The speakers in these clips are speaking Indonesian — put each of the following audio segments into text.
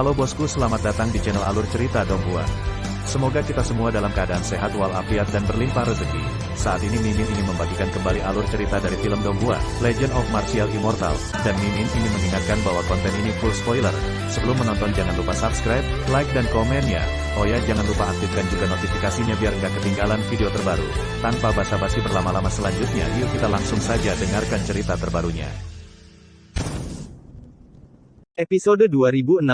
Halo bosku, selamat datang di channel Alur Cerita Donghua. Semoga kita semua dalam keadaan sehat walafiat dan berlimpah rezeki. Saat ini Mimin ingin membagikan kembali alur cerita dari film Donghua, Legend of Martial Immortal, dan Mimin ingin mengingatkan bahwa konten ini full spoiler. Sebelum menonton jangan lupa subscribe, like dan komen ya. Oh ya, jangan lupa aktifkan juga notifikasinya biar nggak ketinggalan video terbaru. Tanpa basa-basi berlama-lama selanjutnya, yuk kita langsung saja dengarkan cerita terbarunya. Episode 2681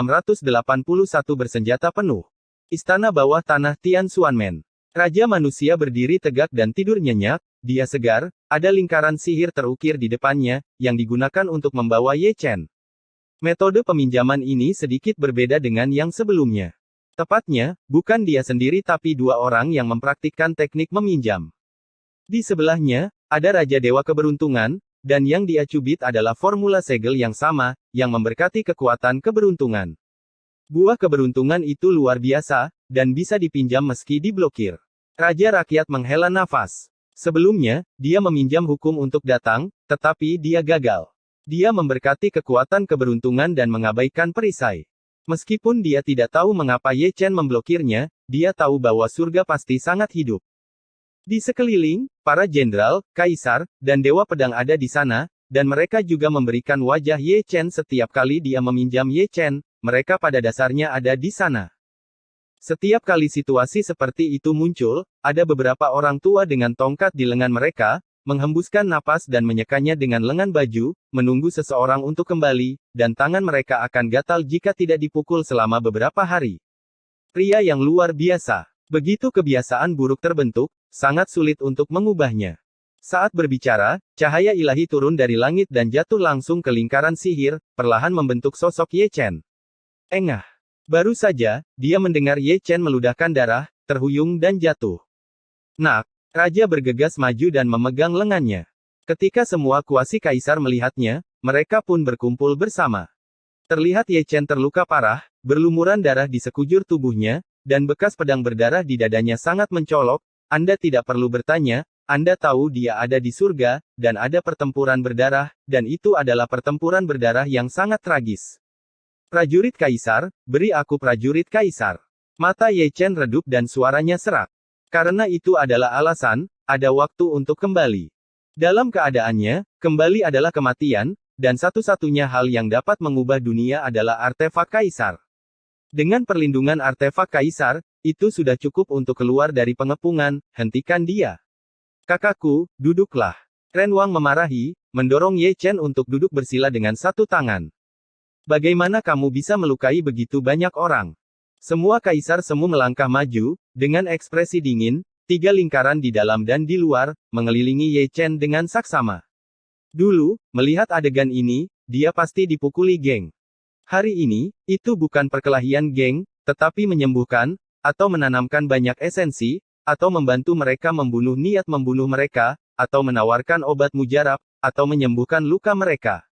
Bersenjata Penuh. Istana bawah tanah Tian Xuanmen. Raja manusia berdiri tegak dan tidur nyenyak, dia segar, ada lingkaran sihir terukir di depannya, yang digunakan untuk membawa Ye Chen. Metode peminjaman ini sedikit berbeda dengan yang sebelumnya. Tepatnya, bukan dia sendiri tapi dua orang yang mempraktikkan teknik meminjam. Di sebelahnya, ada Raja Dewa Keberuntungan, dan yang dia cubit adalah formula segel yang sama, yang memberkati kekuatan keberuntungan. Buah keberuntungan itu luar biasa, dan bisa dipinjam meski diblokir. Raja Rakyat menghela nafas. Sebelumnya, dia meminjam hukum untuk datang, tetapi dia gagal. Dia memberkati kekuatan keberuntungan dan mengabaikan perisai. Meskipun dia tidak tahu mengapa Ye Chen memblokirnya, dia tahu bahwa surga pasti sangat hidup. Di sekeliling, para jenderal, kaisar, dan dewa pedang ada di sana, dan mereka juga memberikan wajah Ye Chen setiap kali dia meminjam Ye Chen, mereka pada dasarnya ada di sana. Setiap kali situasi seperti itu muncul, ada beberapa orang tua dengan tongkat di lengan mereka, menghembuskan napas dan menyekanya dengan lengan baju, menunggu seseorang untuk kembali, dan tangan mereka akan gatal jika tidak dipukul selama beberapa hari. Pria yang luar biasa. Begitu kebiasaan buruk terbentuk, sangat sulit untuk mengubahnya. Saat berbicara, cahaya ilahi turun dari langit dan jatuh langsung ke lingkaran sihir, perlahan membentuk sosok Ye Chen. Engah. Baru saja, dia mendengar Ye Chen meludahkan darah, terhuyung dan jatuh. Nak, raja bergegas maju dan memegang lengannya. Ketika semua kuasi kaisar melihatnya, mereka pun berkumpul bersama. Terlihat Ye Chen terluka parah, berlumuran darah di sekujur tubuhnya, dan bekas pedang berdarah di dadanya sangat mencolok. Anda tidak perlu bertanya, Anda tahu dia ada di surga, dan ada pertempuran berdarah, dan itu adalah pertempuran berdarah yang sangat tragis. Prajurit Kaisar, beri aku prajurit Kaisar. Mata Ye Chen redup dan suaranya serak. Karena itu adalah alasan, ada waktu untuk kembali. Dalam keadaannya, kembali adalah kematian, dan satu-satunya hal yang dapat mengubah dunia adalah artefak Kaisar. Dengan perlindungan artefak Kaisar, itu sudah cukup untuk keluar dari pengepungan, hentikan dia. Kakakku, duduklah. Ren Wang memarahi, mendorong Ye Chen untuk duduk bersila dengan satu tangan. Bagaimana kamu bisa melukai begitu banyak orang? Semua kaisar semu melangkah maju, dengan ekspresi dingin, tiga lingkaran di dalam dan di luar, mengelilingi Ye Chen dengan saksama. Dulu, melihat adegan ini, dia pasti dipukuli geng. Hari ini, itu bukan perkelahian geng, tetapi menyembuhkan, atau menanamkan banyak esensi, atau membantu mereka membunuh niat membunuh mereka, atau menawarkan obat mujarab, atau menyembuhkan luka mereka.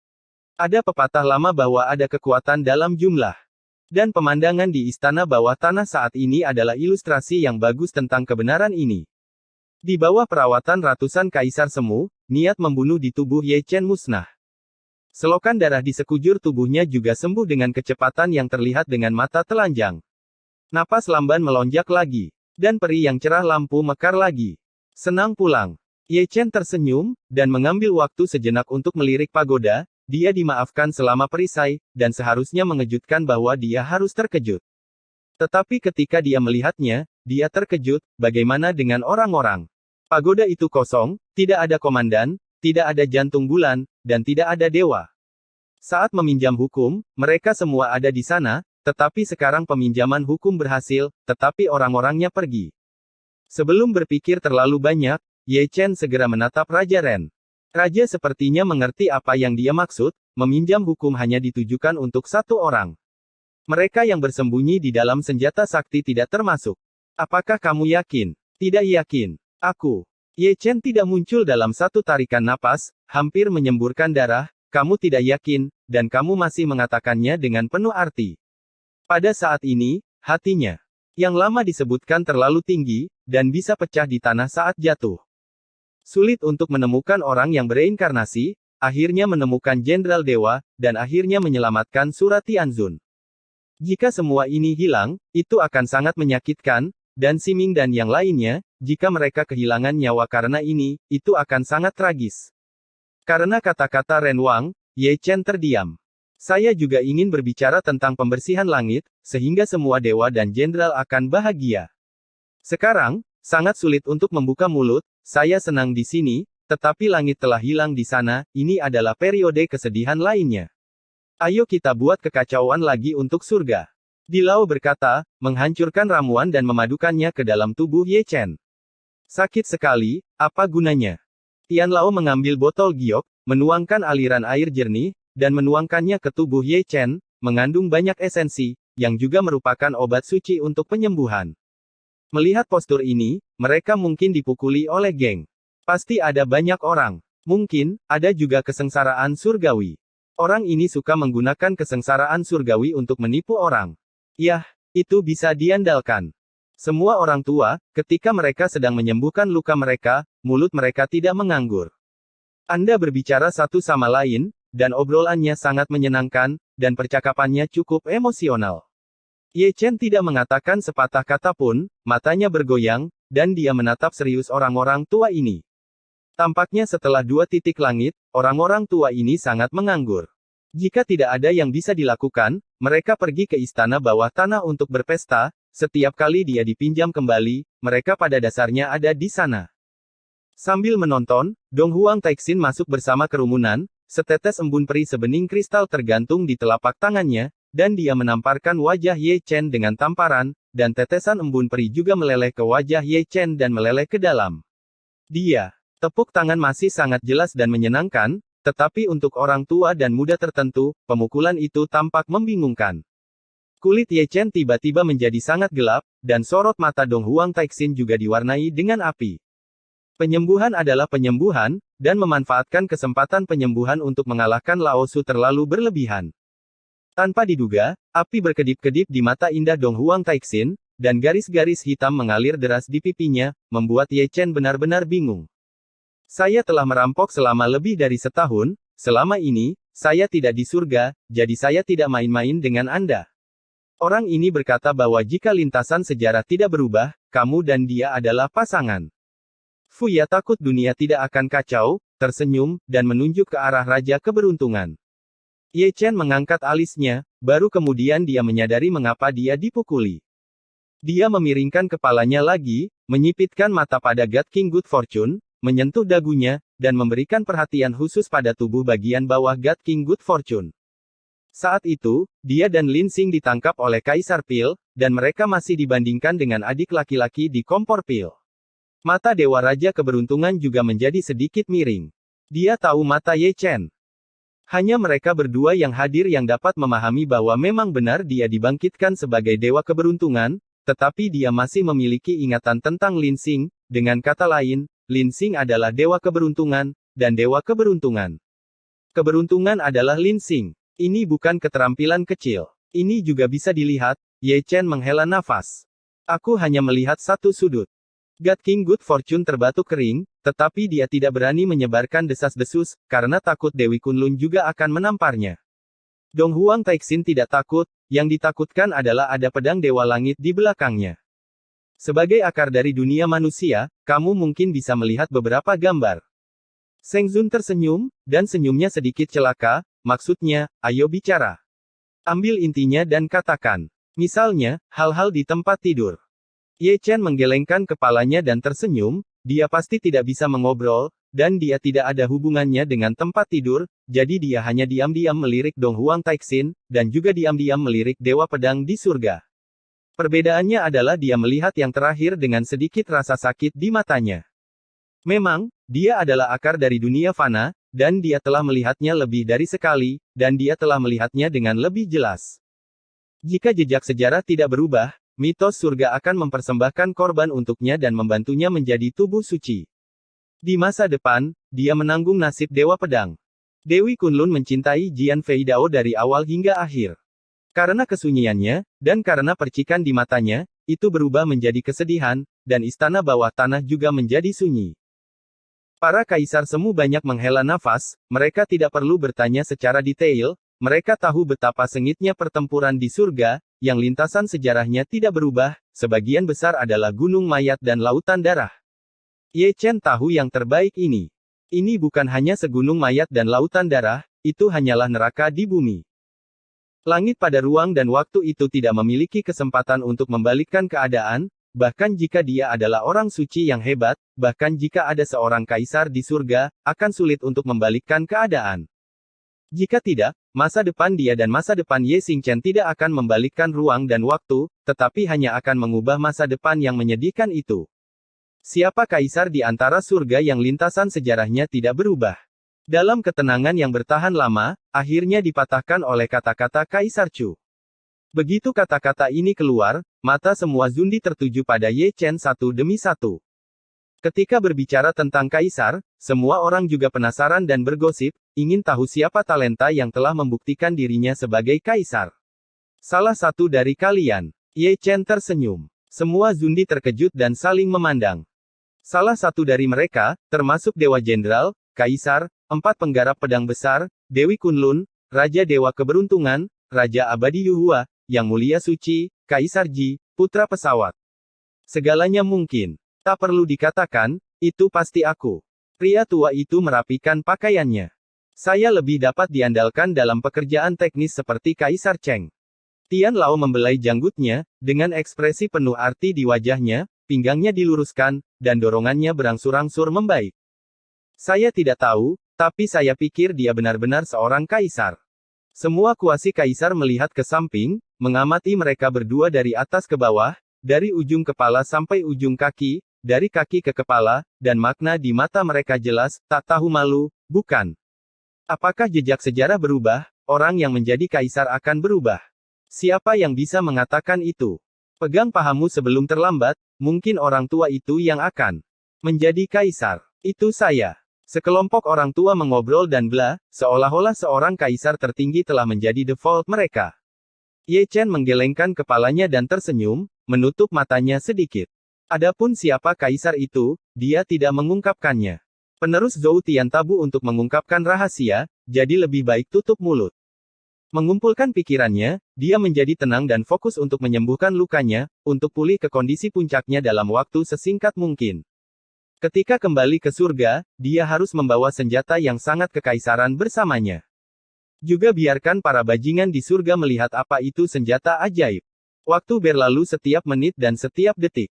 Ada pepatah lama bahwa ada kekuatan dalam jumlah. Dan pemandangan di istana bawah tanah saat ini adalah ilustrasi yang bagus tentang kebenaran ini. Di bawah perawatan ratusan kaisar semu, niat membunuh di tubuh Ye Chen musnah. Selokan darah di sekujur tubuhnya juga sembuh dengan kecepatan yang terlihat dengan mata telanjang. Napas lamban melonjak lagi. Dan peri yang cerah lampu mekar lagi. Senang pulang. Ye Chen tersenyum, dan mengambil waktu sejenak untuk melirik pagoda. Dia dimaafkan selama perisai, dan seharusnya mengejutkan bahwa dia harus terkejut. Tetapi ketika dia melihatnya, dia terkejut, bagaimana dengan orang-orang? Pagoda itu kosong, tidak ada komandan, tidak ada jantung bulan, dan tidak ada dewa. Saat meminjam hukum, mereka semua ada di sana, tetapi sekarang peminjaman hukum berhasil, tetapi orang-orangnya pergi. Sebelum berpikir terlalu banyak, Ye Chen segera menatap Raja Ren. Raja sepertinya mengerti apa yang dia maksud, meminjam hukum hanya ditujukan untuk satu orang. Mereka yang bersembunyi di dalam senjata sakti tidak termasuk. Apakah kamu yakin? Tidak yakin. Aku. Ye Chen tidak muncul dalam satu tarikan napas, hampir menyemburkan darah, kamu tidak yakin, dan kamu masih mengatakannya dengan penuh arti. Pada saat ini, hatinya, yang lama disebutkan terlalu tinggi, dan bisa pecah di tanah saat jatuh. Sulit untuk menemukan orang yang bereinkarnasi, akhirnya menemukan Jenderal Dewa, dan akhirnya menyelamatkan Surat Tianzun. Jika semua ini hilang, itu akan sangat menyakitkan, dan Siming dan yang lainnya, jika mereka kehilangan nyawa karena ini, itu akan sangat tragis. Karena kata-kata Ren Wang, Ye Chen terdiam. Saya juga ingin berbicara tentang pembersihan langit, sehingga semua dewa dan jenderal akan bahagia. Sekarang, sangat sulit untuk membuka mulut, saya senang di sini, tetapi langit telah hilang di sana, ini adalah periode kesedihan lainnya. Ayo kita buat kekacauan lagi untuk surga. Dilao berkata, menghancurkan ramuan dan memadukannya ke dalam tubuh Ye Chen. Sakit sekali, apa gunanya? Tian Lao mengambil botol giok, menuangkan aliran air jernih, dan menuangkannya ke tubuh Ye Chen, mengandung banyak esensi, yang juga merupakan obat suci untuk penyembuhan. Melihat postur ini, mereka mungkin dipukuli oleh geng. Pasti ada banyak orang. Mungkin, ada juga kesengsaraan surgawi. Orang ini suka menggunakan kesengsaraan surgawi untuk menipu orang. Yah, itu bisa diandalkan. Semua orang tua, ketika mereka sedang menyembuhkan luka mereka, mulut mereka tidak menganggur. Anda berbicara satu sama lain, dan obrolannya sangat menyenangkan, dan percakapannya cukup emosional. Ye Chen tidak mengatakan sepatah kata pun, matanya bergoyang, dan dia menatap serius orang-orang tua ini. Tampaknya setelah 2 titik langit, orang-orang tua ini sangat menganggur. Jika tidak ada yang bisa dilakukan, mereka pergi ke istana bawah tanah untuk berpesta, setiap kali dia dipinjam kembali, mereka pada dasarnya ada di sana. Sambil menonton, Dong Huang Taixin masuk bersama kerumunan, setetes embun peri sebening kristal tergantung di telapak tangannya, dan dia menamparkan wajah Ye Chen dengan tamparan, dan tetesan embun peri juga meleleh ke wajah Ye Chen dan meleleh ke dalam. Tepuk tangan masih sangat jelas dan menyenangkan, tetapi untuk orang tua dan muda tertentu, pemukulan itu tampak membingungkan. Kulit Ye Chen tiba-tiba menjadi sangat gelap, dan sorot mata Dong Huang Taixin juga diwarnai dengan api. Penyembuhan adalah penyembuhan, dan memanfaatkan kesempatan penyembuhan untuk mengalahkan Lao Su terlalu berlebihan. Tanpa diduga, api berkedip-kedip di mata indah Dong Huang Taixin, dan garis-garis hitam mengalir deras di pipinya, membuat Ye Chen benar-benar bingung. Saya telah merampok selama lebih dari setahun, selama ini, saya tidak di surga, jadi saya tidak main-main dengan Anda. Orang ini berkata bahwa jika lintasan sejarah tidak berubah, kamu dan dia adalah pasangan. Fuya takut dunia tidak akan kacau, tersenyum, dan menunjuk ke arah Raja Keberuntungan. Ye Chen mengangkat alisnya, baru kemudian dia menyadari mengapa dia dipukuli. Dia memiringkan kepalanya lagi, menyipitkan mata pada God King Good Fortune, menyentuh dagunya, dan memberikan perhatian khusus pada tubuh bagian bawah God King Good Fortune. Saat itu, dia dan Lin Xing ditangkap oleh Kaisar Pil, dan mereka masih dibandingkan dengan adik laki-laki di kompor Pil. Mata Dewa Raja Keberuntungan juga menjadi sedikit miring. Dia tahu mata Ye Chen. Hanya mereka berdua yang hadir yang dapat memahami bahwa memang benar dia dibangkitkan sebagai Dewa Keberuntungan, tetapi dia masih memiliki ingatan tentang Lin Xing, dengan kata lain, Lin Xing adalah Dewa Keberuntungan, dan Dewa Keberuntungan. Keberuntungan adalah Lin Xing. Ini bukan keterampilan kecil. Ini juga bisa dilihat, Ye Chen menghela nafas. Aku hanya melihat satu sudut. God King Good Fortune terbatuk kering, tetapi dia tidak berani menyebarkan desas-desus, karena takut Dewi Kunlun juga akan menamparnya. Dong Huang Taixin tidak takut, yang ditakutkan adalah ada pedang Dewa Langit di belakangnya. Sebagai akar dari dunia manusia, kamu mungkin bisa melihat beberapa gambar. Seng Zun tersenyum, dan senyumnya sedikit celaka, maksudnya, ayo bicara. Ambil intinya dan katakan. Misalnya, hal-hal di tempat tidur. Ye Chen menggelengkan kepalanya dan tersenyum, dia pasti tidak bisa mengobrol, dan dia tidak ada hubungannya dengan tempat tidur, jadi dia hanya diam-diam melirik Dong Huang Taixin, dan juga diam-diam melirik Dewa Pedang di surga. Perbedaannya adalah dia melihat yang terakhir dengan sedikit rasa sakit di matanya. Memang, dia adalah akar dari dunia fana, dan dia telah melihatnya lebih dari sekali, dan dia telah melihatnya dengan lebih jelas. Jika jejak sejarah tidak berubah, mitos surga akan mempersembahkan korban untuknya dan membantunya menjadi tubuh suci. Di masa depan, dia menanggung nasib Dewa Pedang. Dewi Kunlun mencintai Jian Fei Dao dari awal hingga akhir. Karena kesunyiannya, dan karena percikan di matanya, itu berubah menjadi kesedihan, dan istana bawah tanah juga menjadi sunyi. Para kaisar semu banyak menghela nafas, mereka tidak perlu bertanya secara detail, mereka tahu betapa sengitnya pertempuran di surga, yang lintasan sejarahnya tidak berubah, sebagian besar adalah gunung mayat dan lautan darah. Ye Chen tahu yang terbaik ini. Ini bukan hanya segunung mayat dan lautan darah, itu hanyalah neraka di bumi. Langit pada ruang dan waktu itu tidak memiliki kesempatan untuk membalikkan keadaan, bahkan jika dia adalah orang suci yang hebat, bahkan jika ada seorang kaisar di surga, akan sulit untuk membalikkan keadaan. Jika tidak, masa depan dia dan masa depan Ye Xingchen tidak akan membalikkan ruang dan waktu, tetapi hanya akan mengubah masa depan yang menyedihkan itu. Siapa kaisar di antara surga yang lintasan sejarahnya tidak berubah? Dalam ketenangan yang bertahan lama, akhirnya dipatahkan oleh kata-kata Kaisar Chu. Begitu kata-kata ini keluar, mata semua Zundi tertuju pada Ye Chen satu demi satu. Ketika berbicara tentang kaisar, semua orang juga penasaran dan bergosip, ingin tahu siapa talenta yang telah membuktikan dirinya sebagai kaisar. Salah satu dari kalian. Ye Chen tersenyum. Semua Zundi terkejut dan saling memandang. Salah satu dari mereka, termasuk Dewa Jenderal, Kaisar, 4 penggarap pedang besar, Dewi Kunlun, Raja Dewa Keberuntungan, Raja Abadi Yuhua, Yang Mulia Suci, Kaisar Ji, Putra Pesawat. Segalanya mungkin. Tak perlu dikatakan, itu pasti aku. Pria tua itu merapikan pakaiannya. Saya lebih dapat diandalkan dalam pekerjaan teknis seperti Kaisar Cheng. Tian Lao membelai janggutnya, dengan ekspresi penuh arti di wajahnya, pinggangnya diluruskan, dan dorongannya berangsur-angsur membaik. Saya tidak tahu, tapi saya pikir dia benar-benar seorang kaisar. Semua kuasi kaisar melihat ke samping, mengamati mereka berdua dari atas ke bawah, dari ujung kepala sampai ujung kaki, dari kaki ke kepala, dan makna di mata mereka jelas, tak tahu malu, bukan? Apakah jejak sejarah berubah? Orang yang menjadi kaisar akan berubah. Siapa yang bisa mengatakan itu? Pegang pahamu sebelum terlambat, mungkin orang tua itu yang akan menjadi kaisar. Itu saya. Sekelompok orang tua mengobrol dan bla, seolah-olah seorang kaisar tertinggi telah menjadi default mereka. Ye Chen menggelengkan kepalanya dan tersenyum, menutup matanya sedikit. Adapun siapa kaisar itu, dia tidak mengungkapkannya. Penerus Zhou Tiantabu untuk mengungkapkan rahasia, jadi lebih baik tutup mulut. Mengumpulkan pikirannya, dia menjadi tenang dan fokus untuk menyembuhkan lukanya, untuk pulih ke kondisi puncaknya dalam waktu sesingkat mungkin. Ketika kembali ke surga, dia harus membawa senjata yang sangat kekaisaran bersamanya. Juga biarkan para bajingan di surga melihat apa itu senjata ajaib. Waktu berlalu setiap menit dan setiap detik.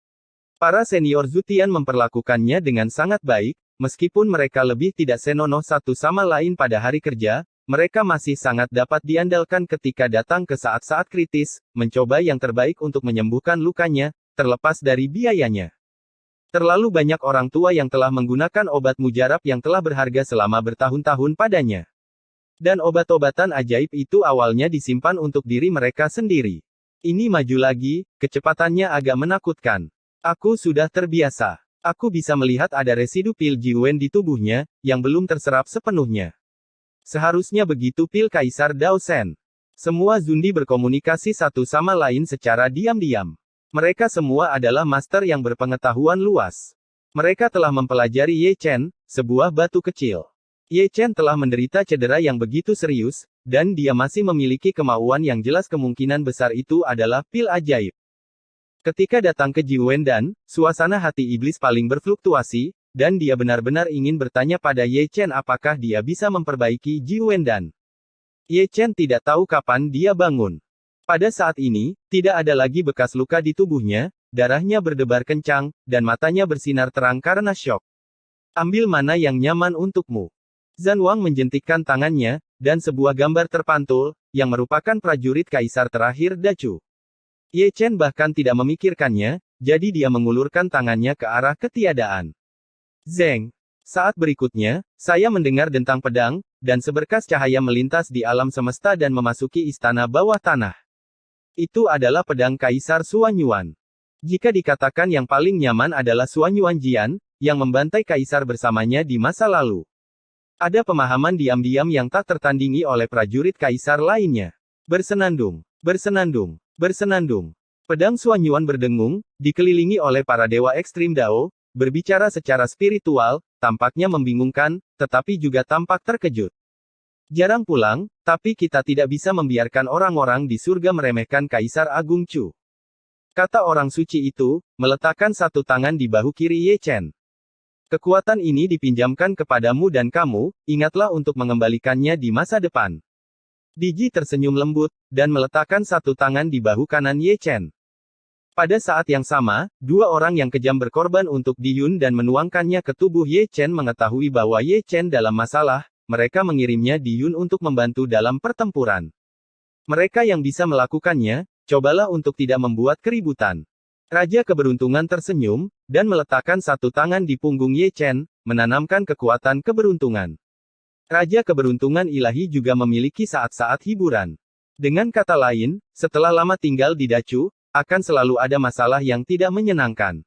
Para senior Zutian memperlakukannya dengan sangat baik, meskipun mereka lebih tidak senonoh satu sama lain pada hari kerja, mereka masih sangat dapat diandalkan ketika datang ke saat-saat kritis, mencoba yang terbaik untuk menyembuhkan lukanya, terlepas dari biayanya. Terlalu banyak orang tua yang telah menggunakan obat mujarab yang telah berharga selama bertahun-tahun padanya. Dan obat-obatan ajaib itu awalnya disimpan untuk diri mereka sendiri. Ini maju lagi, kecepatannya agak menakutkan. Aku sudah terbiasa. Aku bisa melihat ada residu pil Jiwen di tubuhnya, yang belum terserap sepenuhnya. Seharusnya begitu pil Kaisar Dao Shen. Semua Zundi berkomunikasi satu sama lain secara diam-diam. Mereka semua adalah master yang berpengetahuan luas. Mereka telah mempelajari Ye Chen, sebuah batu kecil. Ye Chen telah menderita cedera yang begitu serius, dan dia masih memiliki kemauan yang jelas kemungkinan besar itu adalah pil ajaib. Ketika datang ke Jiwendan, suasana hati iblis paling berfluktuasi, dan dia benar-benar ingin bertanya pada Ye Chen apakah dia bisa memperbaiki Jiwendan. Ye Chen tidak tahu kapan dia bangun. Pada saat ini, tidak ada lagi bekas luka di tubuhnya, darahnya berdebar kencang, dan matanya bersinar terang karena syok. Ambil mana yang nyaman untukmu. Zhan Wang menjentikkan tangannya, dan sebuah gambar terpantul, yang merupakan prajurit kaisar terakhir Dacu. Ye Chen bahkan tidak memikirkannya, jadi dia mengulurkan tangannya ke arah ketiadaan. Zeng. Saat berikutnya, saya mendengar dentang pedang, dan seberkas cahaya melintas di alam semesta dan memasuki istana bawah tanah. Itu adalah pedang Kaisar Suanyuan. Jika dikatakan yang paling nyaman adalah Suanyuan Jian, yang membantai kaisar bersamanya di masa lalu. Ada pemahaman diam-diam yang tak tertandingi oleh prajurit kaisar lainnya. Bersenandung, bersenandung, bersenandung. Pedang Suanyuan berdengung, dikelilingi oleh para dewa ekstrim Dao, berbicara secara spiritual, tampaknya membingungkan, tetapi juga tampak terkejut. Jarang pulang, tapi kita tidak bisa membiarkan orang-orang di surga meremehkan Kaisar Agung Chu. Kata orang suci itu, meletakkan satu tangan di bahu kiri Ye Chen. Kekuatan ini dipinjamkan kepadamu dan kamu, ingatlah untuk mengembalikannya di masa depan. Diji tersenyum lembut, dan meletakkan satu tangan di bahu kanan Ye Chen. Pada saat yang sama, dua orang yang kejam berkorban untuk Di Yun dan menuangkannya ke tubuh Ye Chen mengetahui bahwa Ye Chen dalam masalah, mereka mengirimnya Di Yun untuk membantu dalam pertempuran. Mereka yang bisa melakukannya, cobalah untuk tidak membuat keributan. Raja Keberuntungan tersenyum, dan meletakkan satu tangan di punggung Ye Chen, menanamkan kekuatan keberuntungan. Raja Keberuntungan Ilahi juga memiliki saat-saat hiburan. Dengan kata lain, setelah lama tinggal di Dacu, akan selalu ada masalah yang tidak menyenangkan.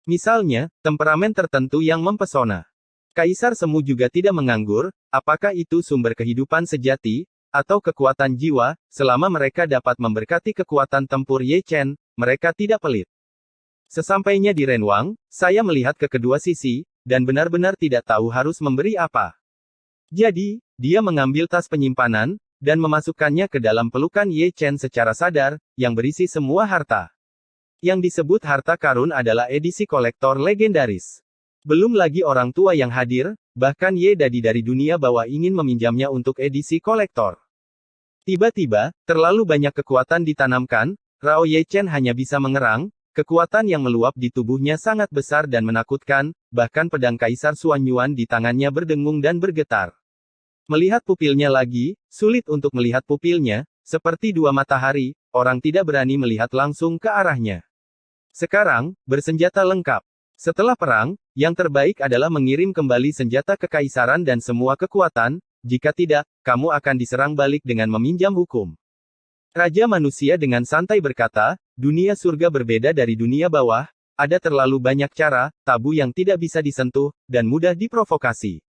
Misalnya, temperamen tertentu yang mempesona. Kaisar Semu juga tidak menganggur, apakah itu sumber kehidupan sejati, atau kekuatan jiwa, selama mereka dapat memberkati kekuatan tempur Ye Chen, mereka tidak pelit. Sesampainya di Renwang, saya melihat ke kedua sisi, dan benar-benar tidak tahu harus memberi apa. Jadi, dia mengambil tas penyimpanan, dan memasukkannya ke dalam pelukan Ye Chen secara sadar, yang berisi semua harta. Yang disebut harta karun adalah edisi kolektor legendaris. Belum lagi orang tua yang hadir, bahkan Ye Dadi dari dunia bawah ingin meminjamnya untuk edisi kolektor. Tiba-tiba, terlalu banyak kekuatan ditanamkan, Rao Ye Chen hanya bisa mengerang, kekuatan yang meluap di tubuhnya sangat besar dan menakutkan, bahkan pedang Kaisar Xuan Yuan di tangannya berdengung dan bergetar. Melihat pupilnya lagi, sulit untuk melihat pupilnya, seperti dua matahari, orang tidak berani melihat langsung ke arahnya. Sekarang, bersenjata lengkap. Setelah perang, yang terbaik adalah mengirim kembali senjata kekaisaran dan semua kekuatan, jika tidak, kamu akan diserang balik dengan meminjam hukum. Raja Manusia dengan santai berkata, dunia surga berbeda dari dunia bawah, ada terlalu banyak cara, tabu yang tidak bisa disentuh, dan mudah diprovokasi.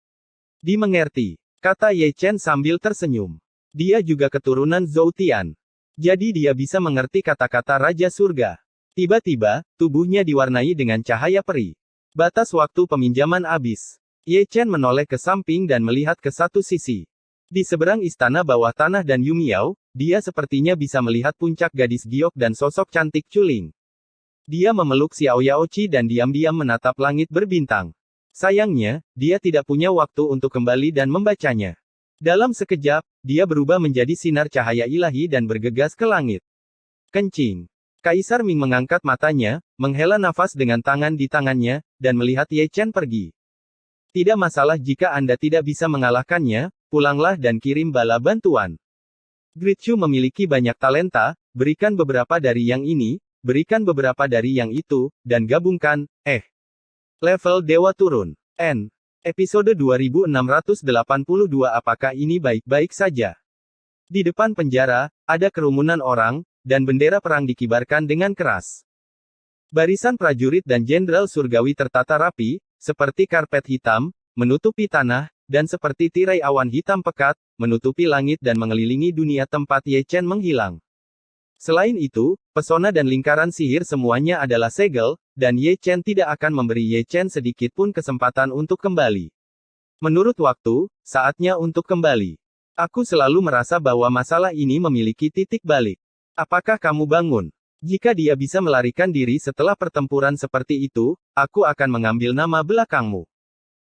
Dimengerti. Kata Ye Chen sambil tersenyum. Dia juga keturunan Zhou Tian. Jadi dia bisa mengerti kata-kata Raja Surga. Tiba-tiba, tubuhnya diwarnai dengan cahaya peri. Batas waktu peminjaman habis. Ye Chen menoleh ke samping dan melihat ke satu sisi. Di seberang istana bawah tanah dan Yumiao, dia sepertinya bisa melihat puncak gadis giok dan sosok cantik Chuling. Dia memeluk Xiao Yaoqi dan diam-diam menatap langit berbintang. Sayangnya, dia tidak punya waktu untuk kembali dan membacanya. Dalam sekejap, dia berubah menjadi sinar cahaya ilahi dan bergegas ke langit. Kencing. Kaisar Ming mengangkat matanya, menghela nafas dengan tangan di tangannya, dan melihat Ye Chen pergi. Tidak masalah jika Anda tidak bisa mengalahkannya, pulanglah dan kirim bala bantuan. Grid Chu memiliki banyak talenta, berikan beberapa dari yang ini, berikan beberapa dari yang itu, dan gabungkan, level Dewa turun. N. Episode 2682. Apakah ini baik-baik saja? Di depan penjara, ada kerumunan orang, dan bendera perang dikibarkan dengan keras. Barisan prajurit dan jenderal surgawi tertata rapi, seperti karpet hitam, menutupi tanah, dan seperti tirai awan hitam pekat, menutupi langit dan mengelilingi dunia tempat Ye Chen menghilang. Selain itu, pesona dan lingkaran sihir semuanya adalah segel, dan Ye Chen tidak akan memberi Ye Chen sedikit pun kesempatan untuk kembali. Menurut waktu, saatnya untuk kembali. Aku selalu merasa bahwa masalah ini memiliki titik balik. Apakah kamu bangun? Jika dia bisa melarikan diri setelah pertempuran seperti itu, aku akan mengambil nama belakangmu.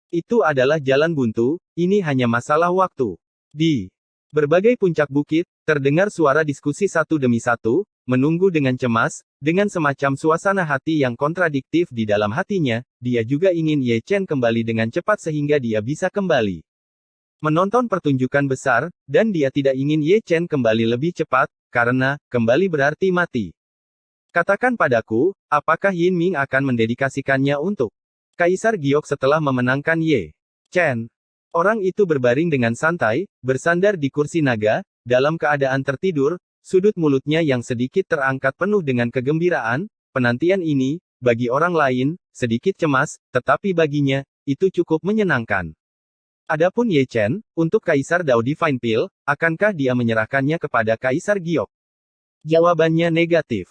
Itu adalah jalan buntu, ini hanya masalah waktu. Di berbagai puncak bukit, terdengar suara diskusi satu demi satu, menunggu dengan cemas, dengan semacam suasana hati yang kontradiktif di dalam hatinya, dia juga ingin Ye Chen kembali dengan cepat sehingga dia bisa kembali menonton pertunjukan besar, dan dia tidak ingin Ye Chen kembali lebih cepat, karena, kembali berarti mati. Katakan padaku, apakah Yin Ming akan mendedikasikannya untuk Kaisar Giok setelah memenangkan Ye Chen? Orang itu berbaring dengan santai, bersandar di kursi naga, dalam keadaan tertidur, sudut mulutnya yang sedikit terangkat penuh dengan kegembiraan. Penantian ini, bagi orang lain, sedikit cemas, tetapi baginya, itu cukup menyenangkan. Adapun Ye Chen, untuk Kaisar Dao Divine Pill, akankah dia menyerahkannya kepada Kaisar Giok? Jawabannya negatif.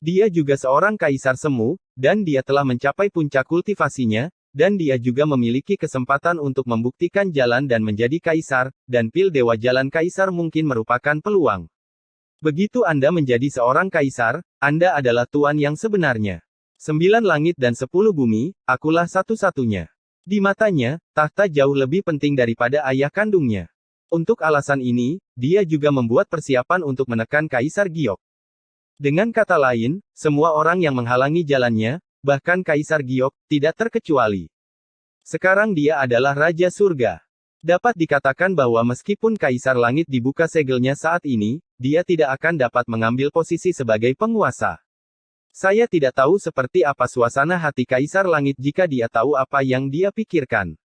Dia juga seorang Kaisar Semu, dan dia telah mencapai puncak kultivasinya, dan dia juga memiliki kesempatan untuk membuktikan jalan dan menjadi kaisar, dan pil Dewa Jalan Kaisar mungkin merupakan peluang. Begitu Anda menjadi seorang kaisar, Anda adalah tuan yang sebenarnya. 9 langit dan 10 bumi, akulah satu-satunya. Di matanya, tahta jauh lebih penting daripada ayah kandungnya. Untuk alasan ini, dia juga membuat persiapan untuk menekan Kaisar Giok. Dengan kata lain, semua orang yang menghalangi jalannya, bahkan Kaisar Giok, tidak terkecuali. Sekarang dia adalah Raja Surga. Dapat dikatakan bahwa meskipun Kaisar Langit dibuka segelnya saat ini, dia tidak akan dapat mengambil posisi sebagai penguasa. Saya tidak tahu seperti apa suasana hati Kaisar Langit jika dia tahu apa yang dia pikirkan.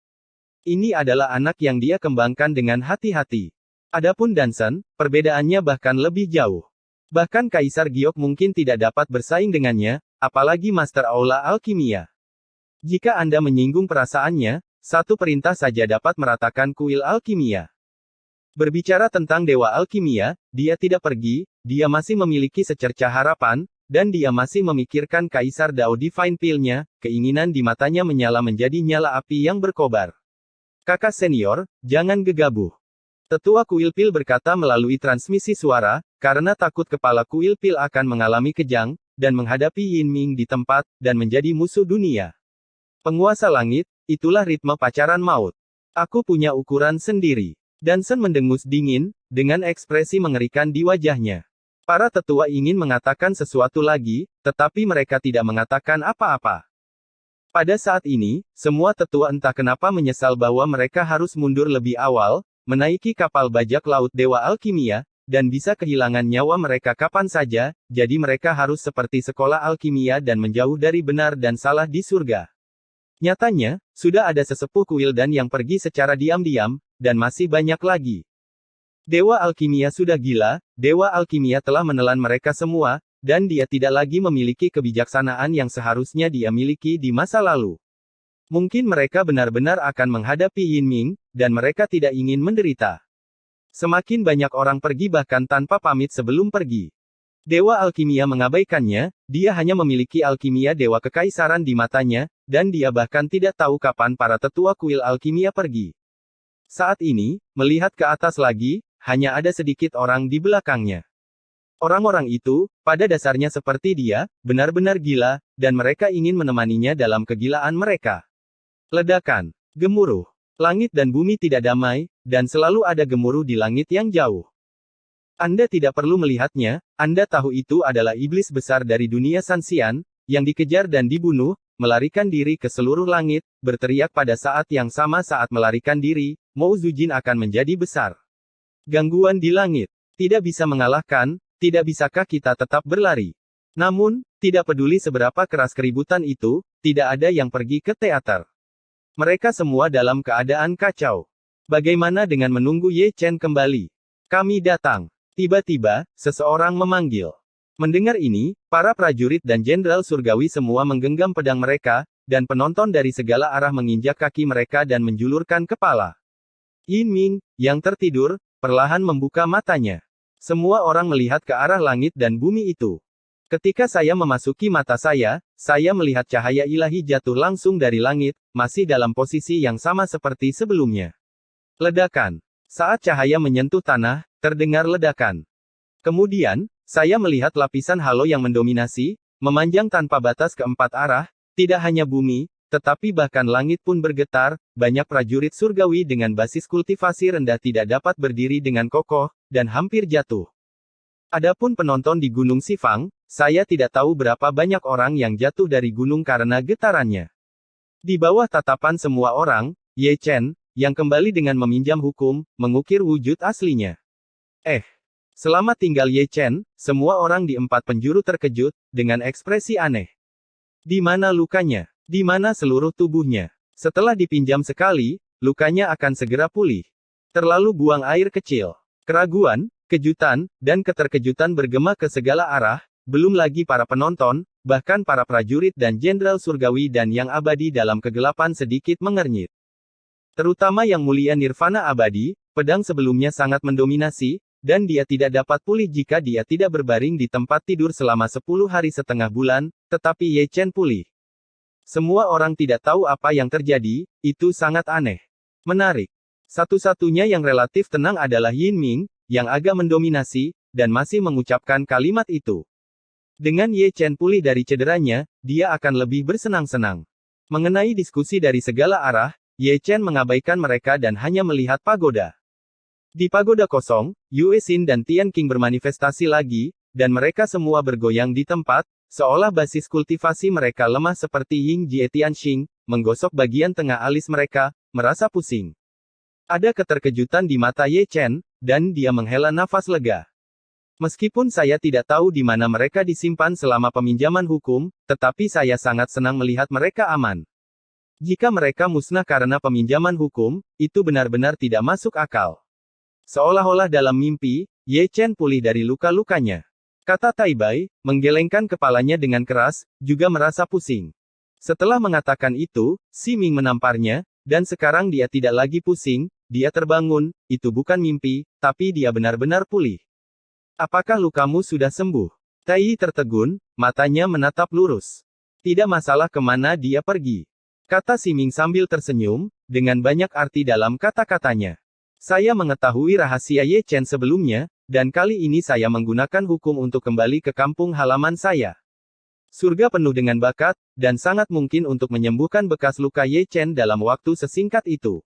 Ini adalah anak yang dia kembangkan dengan hati-hati. Adapun Dansen, perbedaannya bahkan lebih jauh. Bahkan Kaisar Giok mungkin tidak dapat bersaing dengannya, apalagi Master Aula Alkimia. Jika Anda menyinggung perasaannya, satu perintah saja dapat meratakan kuil alkimia. Berbicara tentang Dewa Alkimia, dia tidak pergi, dia masih memiliki secercah harapan, dan dia masih memikirkan Kaisar Dao Divine Pill-nya, keinginan di matanya menyala menjadi nyala api yang berkobar. Kakak senior, jangan gegabah. Tetua kuil pil berkata melalui transmisi suara, karena takut kepala kuil pil akan mengalami kejang, dan menghadapi Yin Ming di tempat, dan menjadi musuh dunia. Penguasa langit, itulah ritme pacaran maut. Aku punya ukuran sendiri. Dansen mendengus dingin, dengan ekspresi mengerikan di wajahnya. Para tetua ingin mengatakan sesuatu lagi, tetapi mereka tidak mengatakan apa-apa. Pada saat ini, semua tetua entah kenapa menyesal bahwa mereka harus mundur lebih awal, menaiki kapal bajak laut Dewa Alkimia, dan bisa kehilangan nyawa mereka kapan saja, jadi mereka harus seperti sekolah alkimia dan menjauh dari benar dan salah di surga. Nyatanya, sudah ada sesepuh kuil dan yang pergi secara diam-diam, dan masih banyak lagi. Dewa Alkimia sudah gila, Dewa Alkimia telah menelan mereka semua, dan dia tidak lagi memiliki kebijaksanaan yang seharusnya dia miliki di masa lalu. Mungkin mereka benar-benar akan menghadapi Yin Ming, dan mereka tidak ingin menderita. Semakin banyak orang pergi bahkan tanpa pamit sebelum pergi. Dewa Alkimia mengabaikannya, dia hanya memiliki alkimia Dewa Kekaisaran di matanya, dan dia bahkan tidak tahu kapan para tetua kuil alkimia pergi. Saat ini, melihat ke atas lagi, hanya ada sedikit orang di belakangnya. Orang-orang itu, pada dasarnya seperti dia, benar-benar gila, dan mereka ingin menemaninya dalam kegilaan mereka. Ledakan, gemuruh, langit dan bumi tidak damai, dan selalu ada gemuruh di langit yang jauh. Anda tidak perlu melihatnya, Anda tahu itu adalah iblis besar dari dunia Sanxian, yang dikejar dan dibunuh, melarikan diri ke seluruh langit, berteriak pada saat yang sama saat melarikan diri, Mou Zujin akan menjadi besar. Gangguan di langit, tidak bisa mengalahkan, tidak bisakah kita tetap berlari? Namun, tidak peduli seberapa keras keributan itu, tidak ada yang pergi ke teater. Mereka semua dalam keadaan kacau. Bagaimana dengan menunggu Ye Chen kembali? Kami datang. Tiba-tiba, seseorang memanggil. Mendengar ini, para prajurit dan jenderal surgawi semua menggenggam pedang mereka, dan penonton dari segala arah menginjak kaki mereka dan menjulurkan kepala. Yin Ming, yang tertidur, perlahan membuka matanya. Semua orang melihat ke arah langit dan bumi itu. Ketika saya memasuki mata saya melihat cahaya ilahi jatuh langsung dari langit, masih dalam posisi yang sama seperti sebelumnya. Ledakan. Saat cahaya menyentuh tanah, terdengar ledakan. Kemudian, saya melihat lapisan halo yang mendominasi, memanjang tanpa batas ke empat arah, tidak hanya bumi, tetapi bahkan langit pun bergetar, banyak prajurit surgawi dengan basis kultivasi rendah tidak dapat berdiri dengan kokoh, dan hampir jatuh. Adapun penonton di Gunung Sifang, saya tidak tahu berapa banyak orang yang jatuh dari gunung karena getarannya. Di bawah tatapan semua orang, Ye Chen, yang kembali dengan meminjam hukum, mengukir wujud aslinya. Selamat tinggal Ye Chen, semua orang di empat penjuru terkejut, dengan ekspresi aneh. Di mana lukanya? Di mana seluruh tubuhnya? Setelah dipinjam sekali, lukanya akan segera pulih. Terlalu buang air kecil. Keraguan, kejutan, dan keterkejutan bergema ke segala arah, belum lagi para penonton, bahkan para prajurit dan jenderal surgawi dan yang abadi dalam kegelapan sedikit mengernyit. Terutama yang mulia Nirvana abadi, pedang sebelumnya sangat mendominasi, dan dia tidak dapat pulih jika dia tidak berbaring di tempat tidur selama 10 hari setengah bulan, tetapi Ye Chen pulih. Semua orang tidak tahu apa yang terjadi, itu sangat aneh. Menarik. Satu-satunya yang relatif tenang adalah Yin Ming, yang agak mendominasi, dan masih mengucapkan kalimat itu. Dengan Ye Chen pulih dari cederanya, dia akan lebih bersenang-senang. Mengenai diskusi dari segala arah, Ye Chen mengabaikan mereka dan hanya melihat pagoda. Di pagoda kosong, Yue Xin dan Tian Qing bermanifestasi lagi, dan mereka semua bergoyang di tempat, seolah basis kultivasi mereka lemah seperti Ying Jie Tianxing, menggosok bagian tengah alis mereka, merasa pusing. Ada keterkejutan di mata Ye Chen, dan dia menghela nafas lega. Meskipun saya tidak tahu di mana mereka disimpan selama peminjaman hukum, tetapi saya sangat senang melihat mereka aman. Jika mereka musnah karena peminjaman hukum, itu benar-benar tidak masuk akal. Seolah-olah dalam mimpi, Ye Chen pulih dari luka-lukanya. Kata Tai Bai, menggelengkan kepalanya dengan keras, juga merasa pusing. Setelah mengatakan itu, Si Ming menamparnya, dan sekarang dia tidak lagi pusing, dia terbangun, itu bukan mimpi, tapi dia benar-benar pulih. Apakah lukamu sudah sembuh? Tai Yi tertegun, matanya menatap lurus. Tidak masalah kemana dia pergi. Kata Si Ming sambil tersenyum, dengan banyak arti dalam kata-katanya. Saya mengetahui rahasia Ye Chen sebelumnya, dan kali ini saya menggunakan hukum untuk kembali ke kampung halaman saya. Surga penuh dengan bakat, dan sangat mungkin untuk menyembuhkan bekas luka Ye Chen dalam waktu sesingkat itu.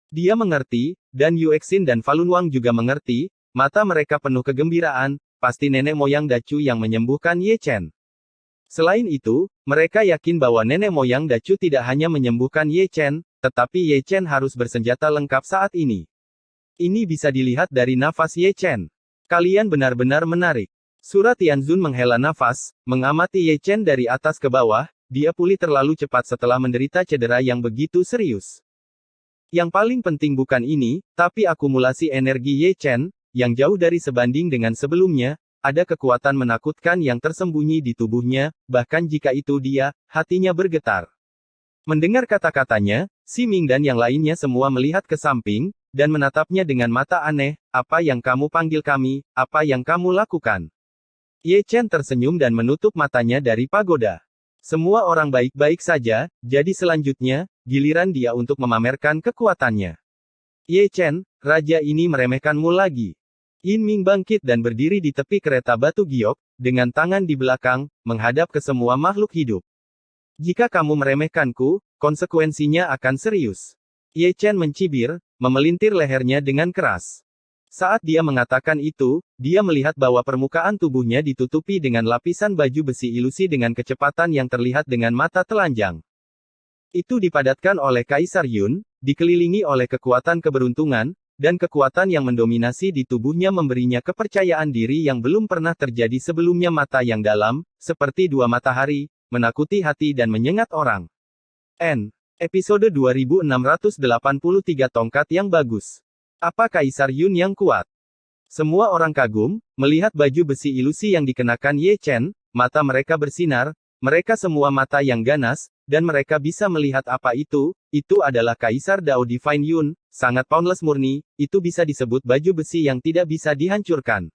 Dia mengerti, dan Yue Xin dan Falun Wang juga mengerti, mata mereka penuh kegembiraan, pasti nenek moyang Dacu yang menyembuhkan Ye Chen. Selain itu, mereka yakin bahwa nenek moyang Dacu tidak hanya menyembuhkan Ye Chen, tetapi Ye Chen harus bersenjata lengkap saat ini. Ini bisa dilihat dari nafas Ye Chen. Kalian benar-benar menarik. Surat Tianzun menghela nafas, mengamati Ye Chen dari atas ke bawah, dia pulih terlalu cepat setelah menderita cedera yang begitu serius. Yang paling penting bukan ini, tapi akumulasi energi Ye Chen, yang jauh dari sebanding dengan sebelumnya, ada kekuatan menakutkan yang tersembunyi di tubuhnya, bahkan jika itu dia, hatinya bergetar. Mendengar kata-katanya, Si Ming dan yang lainnya semua melihat ke samping, dan menatapnya dengan mata aneh, apa yang kamu panggil kami, apa yang kamu lakukan? Ye Chen tersenyum dan menutup matanya dari pagoda. Semua orang baik-baik saja, jadi selanjutnya, giliran dia untuk memamerkan kekuatannya. Ye Chen, raja ini meremehkanmu lagi. Yin Ming bangkit dan berdiri di tepi kereta batu giok, dengan tangan di belakang, menghadap ke semua makhluk hidup. Jika kamu meremehkanku, konsekuensinya akan serius. Ye Chen mencibir, memelintir lehernya dengan keras. Saat dia mengatakan itu, dia melihat bahwa permukaan tubuhnya ditutupi dengan lapisan baju besi ilusi dengan kecepatan yang terlihat dengan mata telanjang. Itu dipadatkan oleh Kaisar Yun, dikelilingi oleh kekuatan keberuntungan, dan kekuatan yang mendominasi di tubuhnya memberinya kepercayaan diri yang belum pernah terjadi sebelumnya. Mata yang dalam, seperti dua matahari, menakuti hati dan menyengat orang. Episode 2683 Tongkat yang bagus. Apa Kaisar Yun yang kuat? Semua orang kagum, melihat baju besi ilusi yang dikenakan Ye Chen, mata mereka bersinar, mereka semua mata yang ganas, dan mereka bisa melihat apa itu adalah Kaisar Dao Divine Yun, sangat boundless murni, itu bisa disebut baju besi yang tidak bisa dihancurkan.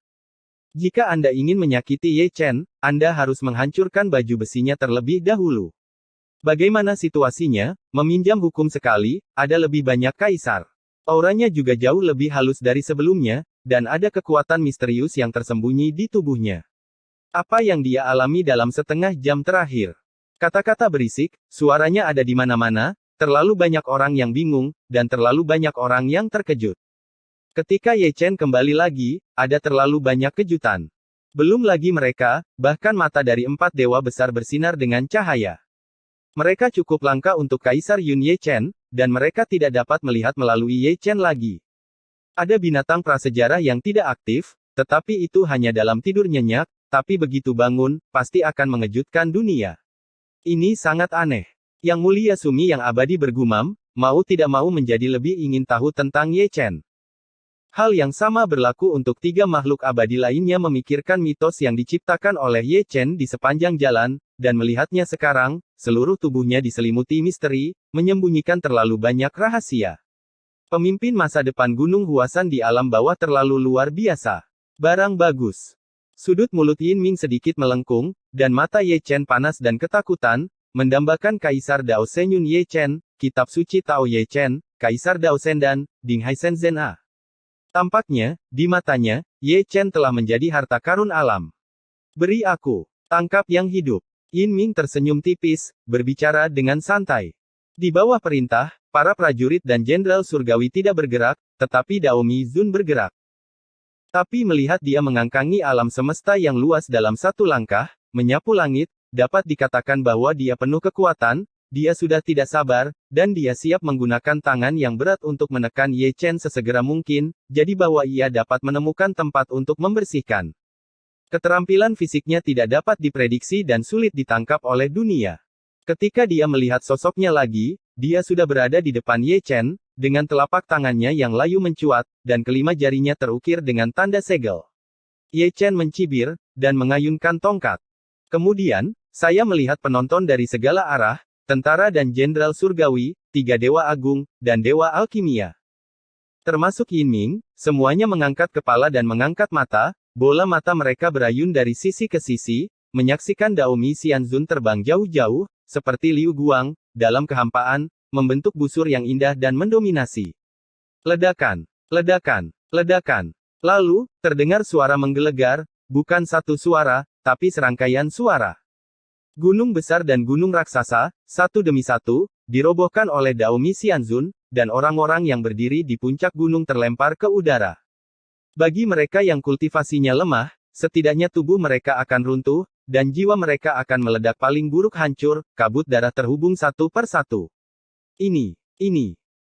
Jika Anda ingin menyakiti Ye Chen, Anda harus menghancurkan baju besinya terlebih dahulu. Bagaimana situasinya? Meminjam hukum sekali, ada lebih banyak kaisar. Auranya juga jauh lebih halus dari sebelumnya, dan ada kekuatan misterius yang tersembunyi di tubuhnya. Apa yang dia alami dalam setengah jam terakhir? Kata-kata berisik, suaranya ada di mana-mana, terlalu banyak orang yang bingung, dan terlalu banyak orang yang terkejut. Ketika Ye Chen kembali lagi, ada terlalu banyak kejutan. Belum lagi mereka, bahkan mata dari 4 dewa besar bersinar dengan cahaya. Mereka cukup langka untuk Kaisar Yun Ye Chen, dan mereka tidak dapat melihat melalui Ye Chen lagi. Ada binatang prasejarah yang tidak aktif, tetapi itu hanya dalam tidur nyenyak, tapi begitu bangun, pasti akan mengejutkan dunia. Ini sangat aneh. Yang Mulia Sumi yang abadi bergumam, mau tidak mau menjadi lebih ingin tahu tentang Ye Chen. Hal yang sama berlaku untuk 3 makhluk abadi lainnya memikirkan mitos yang diciptakan oleh Ye Chen di sepanjang jalan, dan melihatnya sekarang, seluruh tubuhnya diselimuti misteri, menyembunyikan terlalu banyak rahasia. Pemimpin masa depan Gunung Huasan di alam bawah terlalu luar biasa. Barang bagus. Sudut mulut Yin Ming sedikit melengkung, dan mata Ye Chen panas dan ketakutan, mendambakan Kaisar Dao Shenyun Ye Chen, Kitab Suci Tao Ye Chen, Kaisar Dao Sendan, Ding Hai Shenzhen A. Tampaknya, di matanya, Ye Chen telah menjadi harta karun alam. Beri aku, tangkap yang hidup. Yin Ming tersenyum tipis, berbicara dengan santai. Di bawah perintah, para prajurit dan jenderal surgawi tidak bergerak, tetapi Dao Mi Zun bergerak. Tapi melihat dia mengangkangi alam semesta yang luas dalam satu langkah, menyapu langit, dapat dikatakan bahwa dia penuh kekuatan, dia sudah tidak sabar, dan dia siap menggunakan tangan yang berat untuk menekan Ye Chen sesegera mungkin, jadi bahwa ia dapat menemukan tempat untuk membersihkan. Keterampilan fisiknya tidak dapat diprediksi dan sulit ditangkap oleh dunia. Ketika dia melihat sosoknya lagi, dia sudah berada di depan Ye Chen, dengan telapak tangannya yang layu mencuat, dan kelima jarinya terukir dengan tanda segel. Ye Chen mencibir, dan mengayunkan tongkat. Kemudian, saya melihat penonton dari segala arah, tentara dan jenderal surgawi, 3 dewa agung, dan dewa alkimia. Termasuk Yin Ming, semuanya mengangkat kepala dan mengangkat mata, bola mata mereka berayun dari sisi ke sisi, menyaksikan Dao Mi Xianzun terbang jauh-jauh, seperti Liu Guang, dalam kehampaan, membentuk busur yang indah dan mendominasi. Ledakan, ledakan, ledakan. Lalu, terdengar suara menggelegar, bukan satu suara, tapi serangkaian suara. Gunung besar dan gunung raksasa, satu demi satu, dirobohkan oleh Dao Mi Xianzun, dan orang-orang yang berdiri di puncak gunung terlempar ke udara. Bagi mereka yang kultivasinya lemah, setidaknya tubuh mereka akan runtuh, dan jiwa mereka akan meledak paling buruk hancur, kabut darah terhubung satu per satu. Ini.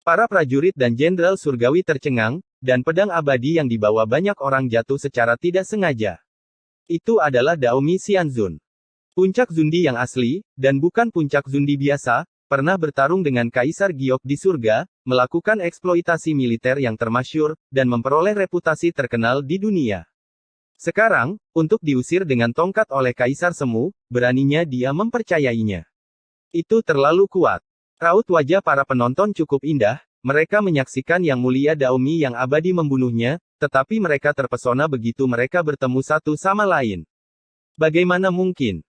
Para prajurit dan jenderal surgawi tercengang, dan pedang abadi yang dibawa banyak orang jatuh secara tidak sengaja. Itu adalah Dao Mi Xianzun. Puncak Zundi yang asli, dan bukan puncak Zundi biasa, pernah bertarung dengan Kaisar Giok di surga, melakukan eksploitasi militer yang termasyur, dan memperoleh reputasi terkenal di dunia. Sekarang, untuk diusir dengan tongkat oleh Kaisar Semu, beraninya dia mempercayainya. Itu terlalu kuat. Raut wajah para penonton cukup indah, mereka menyaksikan Yang Mulia Dao Mi yang abadi membunuhnya, tetapi mereka terpesona begitu mereka bertemu satu sama lain. Bagaimana mungkin?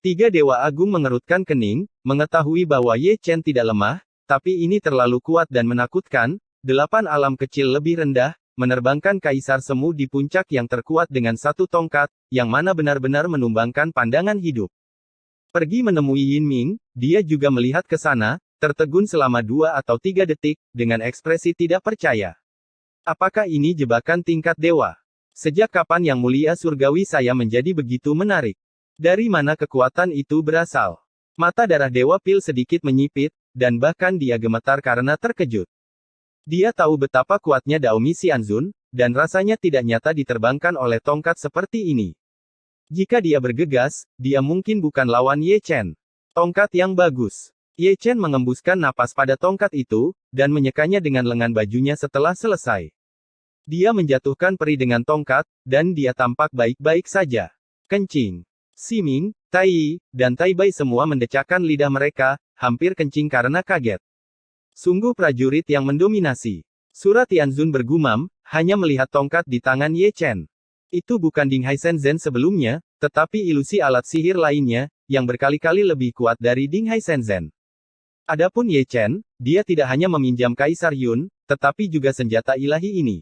3 dewa agung mengerutkan kening, mengetahui bahwa Ye Chen tidak lemah, tapi ini terlalu kuat dan menakutkan. 8 alam kecil lebih rendah, menerbangkan Kaisar Semu di puncak yang terkuat dengan satu tongkat, yang mana benar-benar menumbangkan pandangan hidup. Pergi menemui Yin Ming, dia juga melihat ke sana, tertegun selama 2 atau 3 detik, dengan ekspresi tidak percaya. Apakah ini jebakan tingkat dewa? Sejak kapan Yang Mulia Surgawi saya menjadi begitu menarik? Dari mana kekuatan itu berasal? Mata darah Dewa Pil sedikit menyipit, dan bahkan dia gemetar karena terkejut. Dia tahu betapa kuatnya Dao Mi Xianzun, dan rasanya tidak nyata diterbangkan oleh tongkat seperti ini. Jika dia bergegas, dia mungkin bukan lawan Ye Chen. Tongkat yang bagus. Ye Chen mengembuskan napas pada tongkat itu, dan menyekanya dengan lengan bajunya setelah selesai. Dia menjatuhkan peri dengan tongkat, dan dia tampak baik-baik saja. Kencing. Siming, Tai Yi, dan Tai Bai semua mendecakkan lidah mereka, hampir kencing karena kaget. Sungguh prajurit yang mendominasi. Surat Tianzun bergumam, hanya melihat tongkat di tangan Ye Chen. Itu bukan Ding Hai Shenzhen sebelumnya, tetapi ilusi alat sihir lainnya, yang berkali-kali lebih kuat dari Ding Hai Shenzhen. Adapun Ye Chen, dia tidak hanya meminjam Kaisar Yun, tetapi juga senjata ilahi ini.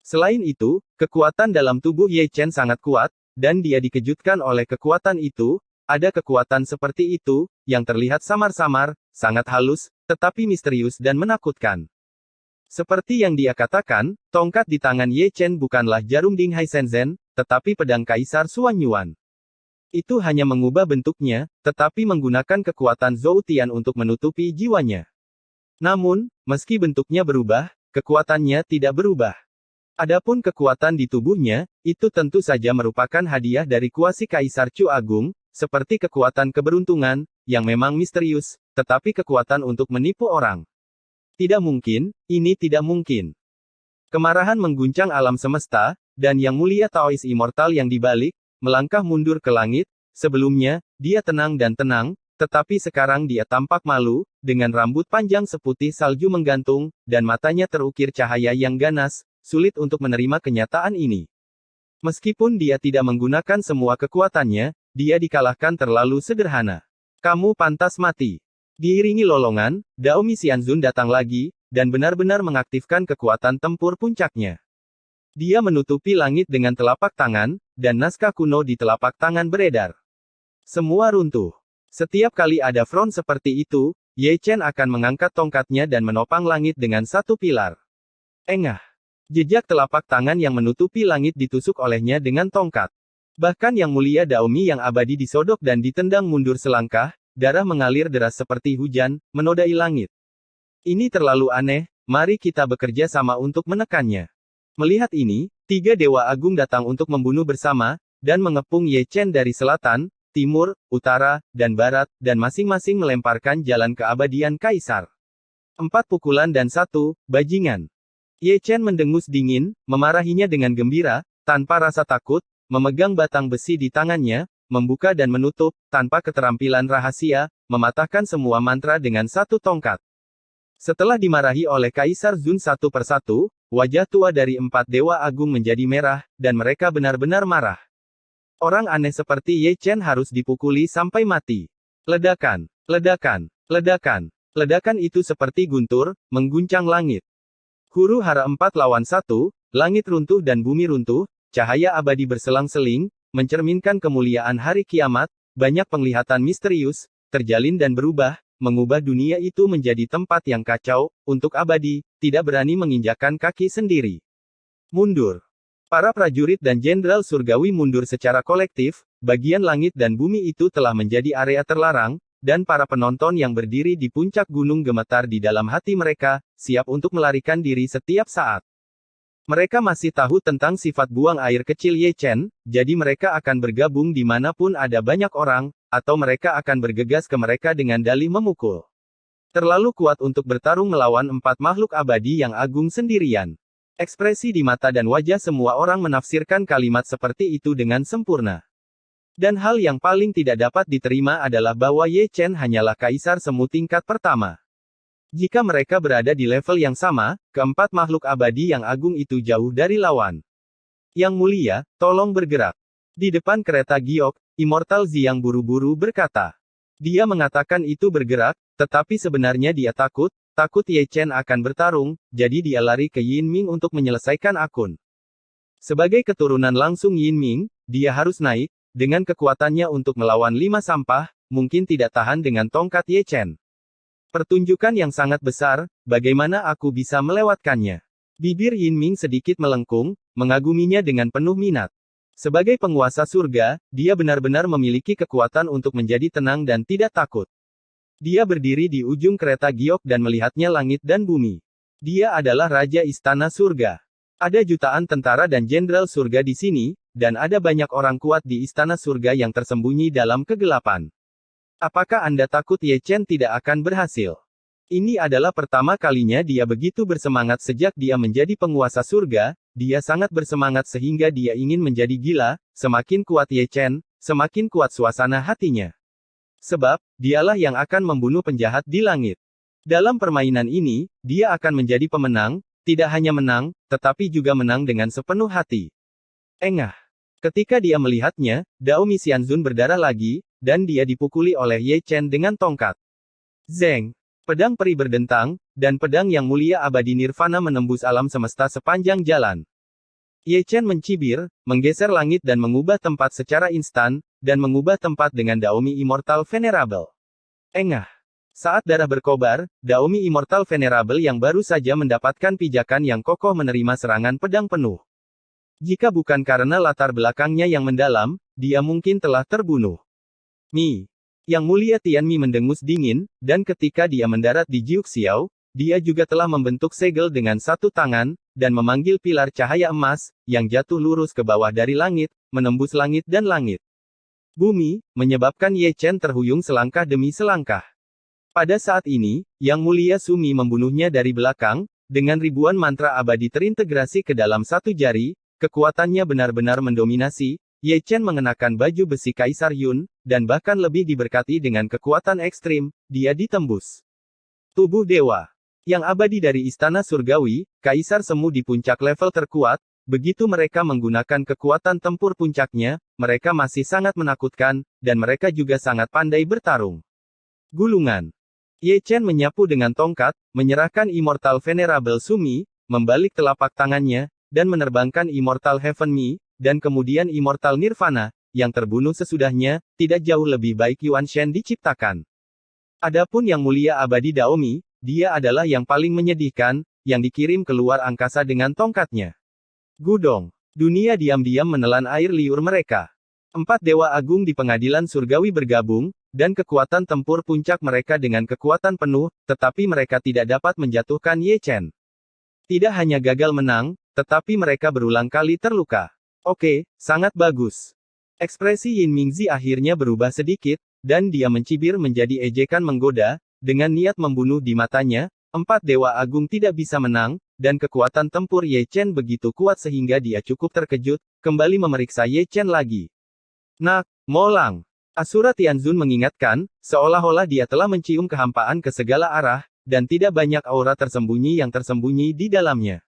Selain itu, kekuatan dalam tubuh Ye Chen sangat kuat, dan dia dikejutkan oleh kekuatan itu. Ada kekuatan seperti itu, yang terlihat samar-samar, sangat halus, tetapi misterius dan menakutkan. Seperti yang dia katakan, tongkat di tangan Ye Chen bukanlah jarum Ding Hai Shenzhen, tetapi pedang Kaisar Xuan Yuan. Itu hanya mengubah bentuknya, tetapi menggunakan kekuatan Zhou Tian untuk menutupi jiwanya. Namun, meski bentuknya berubah, kekuatannya tidak berubah. Adapun kekuatan di tubuhnya, itu tentu saja merupakan hadiah dari kuasi Kaisar Chu Agung, seperti kekuatan keberuntungan, yang memang misterius, tetapi kekuatan untuk menipu orang. Tidak mungkin, ini tidak mungkin. Kemarahan mengguncang alam semesta, dan Yang Mulia Taois Immortal yang dibalik, melangkah mundur ke langit. Sebelumnya, dia tenang dan tenang, tetapi sekarang dia tampak malu, dengan rambut panjang seputih salju menggantung, dan matanya terukir cahaya yang ganas. Sulit untuk menerima kenyataan ini. Meskipun dia tidak menggunakan semua kekuatannya, dia dikalahkan terlalu sederhana. Kamu pantas mati. Diiringi lolongan, Daomi Xianzun datang lagi, dan benar-benar mengaktifkan kekuatan tempur puncaknya. Dia menutupi langit dengan telapak tangan, dan naskah kuno di telapak tangan beredar. Semua runtuh. Setiap kali ada front seperti itu, Ye Chen akan mengangkat tongkatnya dan menopang langit dengan satu pilar. Engah. Jejak telapak tangan yang menutupi langit ditusuk olehnya dengan tongkat. Bahkan Yang Mulia Daomi yang abadi disodok dan ditendang mundur selangkah, darah mengalir deras seperti hujan, menodai langit. Ini terlalu aneh, mari kita bekerja sama untuk menekannya. Melihat ini, 3 Dewa Agung datang untuk membunuh bersama, dan mengepung Ye Chen dari selatan, timur, utara, dan barat, dan masing-masing melemparkan jalan keabadian Kaisar. 4 pukulan dan 1 bajingan. Ye Chen mendengus dingin, memarahinya dengan gembira, tanpa rasa takut, memegang batang besi di tangannya, membuka dan menutup, tanpa keterampilan rahasia, mematahkan semua mantra dengan satu tongkat. Setelah dimarahi oleh Kaisar Zun satu persatu, wajah tua dari 4 Dewa Agung menjadi merah, dan mereka benar-benar marah. Orang aneh seperti Ye Chen harus dipukuli sampai mati. Ledakan, ledakan, ledakan. Ledakan itu seperti guntur, mengguncang langit. Huru hara 4 lawan 1, langit runtuh dan bumi runtuh, cahaya abadi berselang-seling, mencerminkan kemuliaan hari kiamat, banyak penglihatan misterius, terjalin dan berubah, mengubah dunia itu menjadi tempat yang kacau, untuk abadi, tidak berani menginjakkan kaki sendiri. Mundur. Para prajurit dan jenderal surgawi mundur secara kolektif, bagian langit dan bumi itu telah menjadi area terlarang, dan para penonton yang berdiri di puncak gunung gemetar di dalam hati mereka, siap untuk melarikan diri setiap saat. Mereka masih tahu tentang sifat buang air kecil Ye Chen, jadi mereka akan bergabung dimanapun ada banyak orang, atau mereka akan bergegas ke mereka dengan dalih memukul. Terlalu kuat untuk bertarung melawan 4 makhluk abadi yang agung sendirian. Ekspresi di mata dan wajah semua orang menafsirkan kalimat seperti itu dengan sempurna. Dan hal yang paling tidak dapat diterima adalah bahwa Ye Chen hanyalah kaisar semu tingkat pertama. Jika mereka berada di level yang sama, keempat makhluk abadi yang agung itu jauh dari lawan. Yang Mulia, tolong bergerak. Di depan kereta giok, Immortal Ziyang buru-buru berkata. Dia mengatakan itu bergerak, tetapi sebenarnya dia takut Ye Chen akan bertarung, jadi dia lari ke Yin Ming untuk menyelesaikan akun. Sebagai keturunan langsung Yin Ming, dia harus naik, dengan kekuatannya untuk melawan 5 sampah, mungkin tidak tahan dengan tongkat Ye Chen. Pertunjukan yang sangat besar, bagaimana aku bisa melewatkannya? Bibir Yin Ming sedikit melengkung, mengaguminya dengan penuh minat. Sebagai penguasa surga, dia benar-benar memiliki kekuatan untuk menjadi tenang dan tidak takut. Dia berdiri di ujung kereta giok dan melihatnya langit dan bumi. Dia adalah Raja Istana Surga. Ada jutaan tentara dan jenderal surga di sini, dan ada banyak orang kuat di Istana Surga yang tersembunyi dalam kegelapan. Apakah Anda takut Ye Chen tidak akan berhasil? Ini adalah pertama kalinya dia begitu bersemangat sejak dia menjadi penguasa surga, dia sangat bersemangat sehingga dia ingin menjadi gila, semakin kuat Ye Chen, semakin kuat suasana hatinya. Sebab, dialah yang akan membunuh penjahat di langit. Dalam permainan ini, dia akan menjadi pemenang, tidak hanya menang, tetapi juga menang dengan sepenuh hati. Engah. Ketika dia melihatnya, Daomi Xianzun berdarah lagi, dan dia dipukuli oleh Ye Chen dengan tongkat. Zeng. Pedang peri berdentang, dan pedang yang mulia abadi nirvana menembus alam semesta sepanjang jalan. Ye Chen mencibir, menggeser langit dan mengubah tempat secara instan, dan mengubah tempat dengan Daomi Immortal Venerable. Engah. Saat darah berkobar, Daomi Immortal Venerable yang baru saja mendapatkan pijakan yang kokoh menerima serangan pedang penuh. Jika bukan karena latar belakangnya yang mendalam, dia mungkin telah terbunuh. Yang Mulia Tianmi mendengus dingin, dan ketika dia mendarat di Jiuxiao, dia juga telah membentuk segel dengan satu tangan, dan memanggil pilar cahaya emas, yang jatuh lurus ke bawah dari langit, menembus langit dan langit. Bumi, menyebabkan Ye Chen terhuyung selangkah demi selangkah. Pada saat ini, Yang Mulia Sumi membunuhnya dari belakang, dengan ribuan mantra abadi terintegrasi ke dalam satu jari, kekuatannya benar-benar mendominasi, Ye Chen mengenakan baju besi Kaisar Yun, dan bahkan lebih diberkati dengan kekuatan ekstrim, dia ditembus. Tubuh Dewa. Yang abadi dari Istana Surgawi, Kaisar Semu di puncak level terkuat, begitu mereka menggunakan kekuatan tempur puncaknya, mereka masih sangat menakutkan, dan mereka juga sangat pandai bertarung. Gulungan. Ye Chen menyapu dengan tongkat, menyerahkan Immortal Venerable Sumi, membalik telapak tangannya, dan menerbangkan Immortal Heaven Mi, dan kemudian Immortal Nirvana, yang terbunuh sesudahnya, tidak jauh lebih baik Yuan Shen diciptakan. Adapun yang mulia abadi Daomi, dia adalah yang paling menyedihkan, yang dikirim keluar angkasa dengan tongkatnya. Gudong. Dunia diam-diam menelan air liur mereka. 4 dewa agung di pengadilan surgawi bergabung, dan kekuatan tempur puncak mereka dengan kekuatan penuh, tetapi mereka tidak dapat menjatuhkan Ye Chen. Tidak hanya gagal menang, tetapi mereka berulang kali terluka. Oke, sangat bagus. Ekspresi Yin Mingzi akhirnya berubah sedikit, dan dia mencibir menjadi ejekan menggoda, dengan niat membunuh di matanya. 4 dewa agung tidak bisa menang, dan kekuatan tempur Ye Chen begitu kuat sehingga dia cukup terkejut, kembali memeriksa Ye Chen lagi. Nak, molang. Asura Tianzun mengingatkan, seolah-olah dia telah mencium kehampaan ke segala arah, dan tidak banyak aura tersembunyi yang tersembunyi di dalamnya.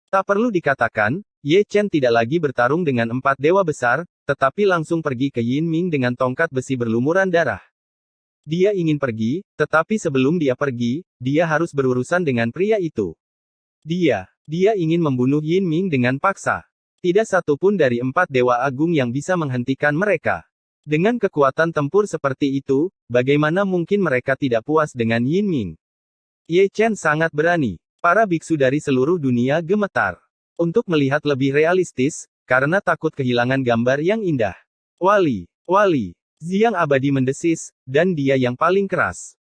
Tak perlu dikatakan, Ye Chen tidak lagi bertarung dengan 4 dewa besar, tetapi langsung pergi ke Yin Ming dengan tongkat besi berlumuran darah. Dia ingin pergi, tetapi sebelum dia pergi, dia harus berurusan dengan pria itu. Dia ingin membunuh Yin Ming dengan paksa. Tidak satu pun dari 4 dewa agung yang bisa menghentikan mereka. Dengan kekuatan tempur seperti itu, bagaimana mungkin mereka tidak puas dengan Yin Ming? Ye Chen sangat berani. Para biksu dari seluruh dunia gemetar. Untuk melihat lebih realistis, karena takut kehilangan gambar yang indah. Wali. Ziang abadi mendesis, dan dia yang paling keras.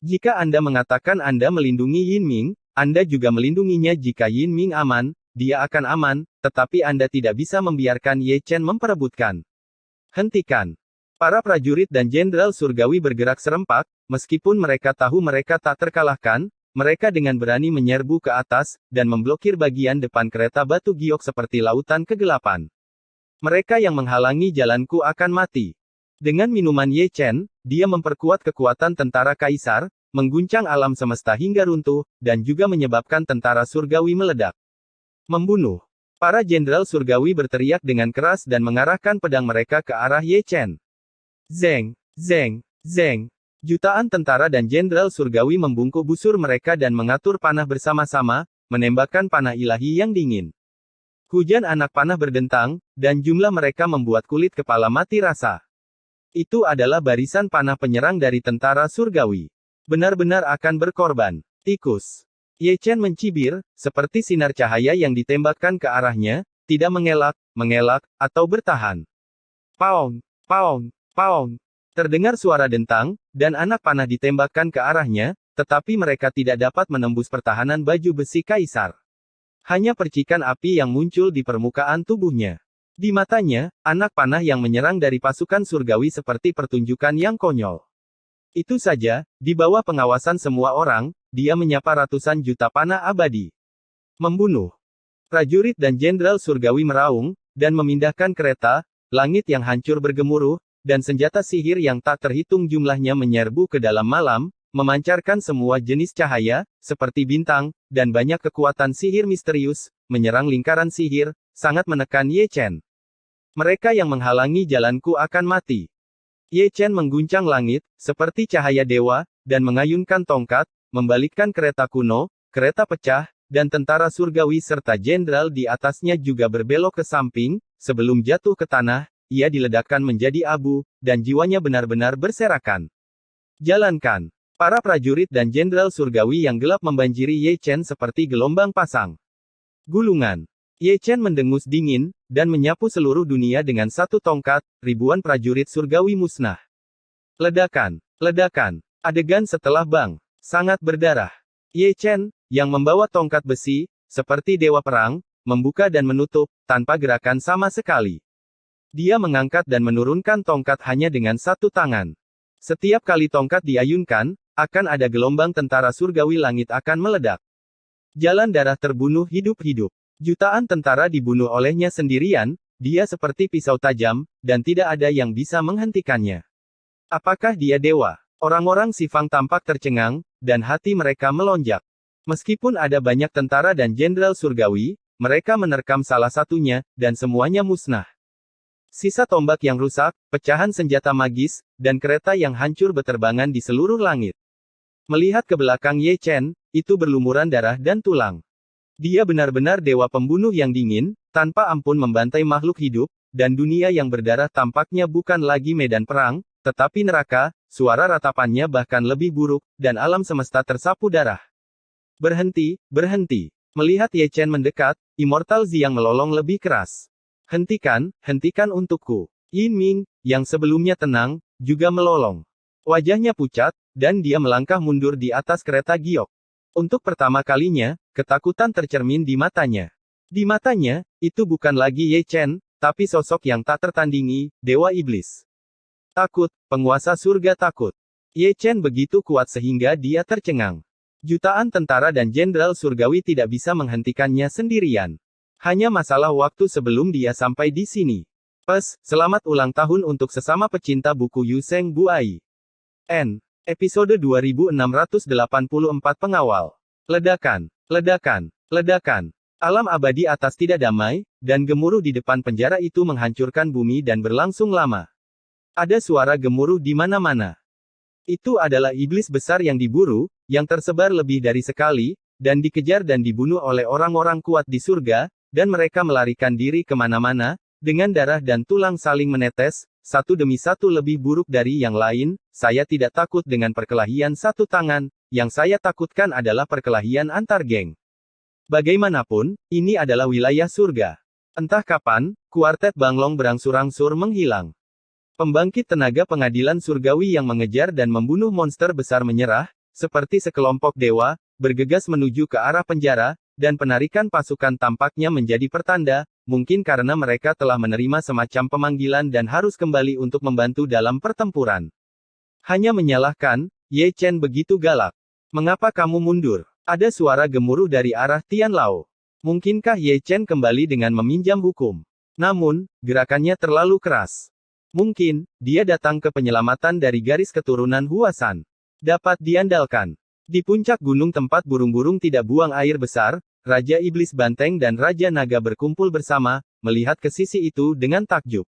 Jika Anda mengatakan Anda melindungi Yin Ming, Anda juga melindunginya jika Yin Ming aman, dia akan aman, tetapi Anda tidak bisa membiarkan Ye Chen memperebutkan. Hentikan. Para prajurit dan jenderal surgawi bergerak serempak, meskipun mereka tahu mereka tak terkalahkan, mereka dengan berani menyerbu ke atas, dan memblokir bagian depan kereta batu giok seperti lautan kegelapan. Mereka yang menghalangi jalanku akan mati. Dengan minuman Ye Chen, dia memperkuat kekuatan tentara kaisar, mengguncang alam semesta hingga runtuh, dan juga menyebabkan tentara surgawi meledak. Membunuh. Para jenderal surgawi berteriak dengan keras dan mengarahkan pedang mereka ke arah Ye Chen. Zeng. Jutaan tentara dan jenderal surgawi membungkuk busur mereka dan mengatur panah bersama-sama, menembakkan panah ilahi yang dingin. Hujan anak panah berdentang, dan jumlah mereka membuat kulit kepala mati rasa. Itu adalah barisan panah penyerang dari tentara surgawi. Benar-benar akan berkorban. Tikus. Ye Chen mencibir, seperti sinar cahaya yang ditembakkan ke arahnya, tidak mengelak, atau bertahan. Paung. Terdengar suara dentang, dan anak panah ditembakkan ke arahnya, tetapi mereka tidak dapat menembus pertahanan baju besi kaisar. Hanya percikan api yang muncul di permukaan tubuhnya. Di matanya, anak panah yang menyerang dari pasukan surgawi seperti pertunjukan yang konyol. Itu saja, di bawah pengawasan semua orang, dia menyapa ratusan juta panah abadi. Membunuh. Prajurit dan jenderal surgawi meraung, dan memindahkan kereta, langit yang hancur bergemuruh, dan senjata sihir yang tak terhitung jumlahnya menyerbu ke dalam malam, memancarkan semua jenis cahaya, seperti bintang, dan banyak kekuatan sihir misterius, menyerang lingkaran sihir, sangat menekan Ye Chen. Mereka yang menghalangi jalanku akan mati. Ye Chen mengguncang langit, seperti cahaya dewa, dan mengayunkan tongkat, membalikkan kereta kuno, kereta pecah, dan tentara surgawi serta jenderal di atasnya juga berbelok ke samping, sebelum jatuh ke tanah, ia diledakkan menjadi abu, dan jiwanya benar-benar berserakan. Jalankan. Para prajurit dan jenderal surgawi yang gelap membanjiri Ye Chen seperti gelombang pasang. Gulungan. Ye Chen mendengus dingin, dan menyapu seluruh dunia dengan satu tongkat, ribuan prajurit surgawi musnah. Ledakan. Adegan setelah bang. Sangat berdarah. Ye Chen, yang membawa tongkat besi, seperti dewa perang, membuka dan menutup, tanpa gerakan sama sekali. Dia mengangkat dan menurunkan tongkat hanya dengan satu tangan. Setiap kali tongkat diayunkan, akan ada gelombang tentara surgawi langit akan meledak. Jalan darah terbunuh hidup-hidup. Jutaan tentara dibunuh olehnya sendirian, dia seperti pisau tajam, dan tidak ada yang bisa menghentikannya. Apakah dia dewa? Orang-orang Sifang tampak tercengang, dan hati mereka melonjak. Meskipun ada banyak tentara dan jenderal surgawi, mereka menerkam salah satunya, dan semuanya musnah. Sisa tombak yang rusak, pecahan senjata magis, dan kereta yang hancur beterbangan di seluruh langit. Melihat ke belakang Ye Chen, itu berlumuran darah dan tulang. Dia benar-benar dewa pembunuh yang dingin, tanpa ampun membantai makhluk hidup, dan dunia yang berdarah tampaknya bukan lagi medan perang, tetapi neraka. Suara ratapannya bahkan lebih buruk, dan alam semesta tersapu darah. Berhenti, berhenti. Melihat Ye Chen mendekat, Immortal Xiang melolong lebih keras. Hentikan, hentikan untukku. Yin Ming, yang sebelumnya tenang, juga melolong. Wajahnya pucat, dan dia melangkah mundur di atas kereta giok. Untuk pertama kalinya, ketakutan tercermin di matanya. Di matanya, itu bukan lagi Ye Chen, tapi sosok yang tak tertandingi, Dewa Iblis. Takut, penguasa surga takut. Ye Chen begitu kuat sehingga dia tercengang. Jutaan tentara dan jenderal surgawi tidak bisa menghentikannya sendirian. Hanya masalah waktu sebelum dia sampai di sini. Selamat ulang tahun untuk sesama pecinta buku Yu Sheng Buai. Episode 2684 Pengawal. Ledakan, ledakan, ledakan. Alam abadi atas tidak damai, dan gemuruh di depan penjara itu menghancurkan bumi dan berlangsung lama. Ada suara gemuruh di mana-mana. Itu adalah iblis besar yang diburu, yang tersebar lebih dari sekali, dan dikejar dan dibunuh oleh orang-orang kuat di surga, dan mereka melarikan diri kemana-mana, dengan darah dan tulang saling menetes, satu demi satu lebih buruk dari yang lain. Saya tidak takut dengan perkelahian satu tangan, yang saya takutkan adalah perkelahian antar geng. Bagaimanapun, ini adalah wilayah surga. Entah kapan, kuartet Banglong berangsur-angsur menghilang. Pembangkit tenaga pengadilan surgawi yang mengejar dan membunuh monster besar menyerah, seperti sekelompok dewa, bergegas menuju ke arah penjara, dan penarikan pasukan tampaknya menjadi pertanda, mungkin karena mereka telah menerima semacam pemanggilan dan harus kembali untuk membantu dalam pertempuran. Hanya menyalahkan, Ye Chen begitu galak. Mengapa kamu mundur? Ada suara gemuruh dari arah Tian Lao. Mungkinkah Ye Chen kembali dengan meminjam hukum? Namun, gerakannya terlalu keras. Mungkin, dia datang ke penyelamatan dari garis keturunan Huasan. Dapat diandalkan. Di puncak gunung tempat burung-burung tidak buang air besar, Raja Iblis Banteng dan Raja Naga berkumpul bersama, melihat ke sisi itu dengan takjub.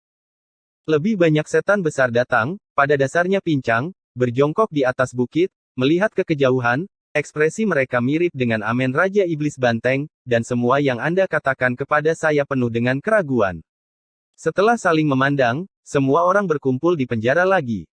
Lebih banyak setan besar datang, pada dasarnya pincang, berjongkok di atas bukit, melihat ke kejauhan, ekspresi mereka mirip dengan Amen Raja Iblis Banteng, dan semua yang Anda katakan kepada saya penuh dengan keraguan. Setelah saling memandang, semua orang berkumpul di penjara lagi.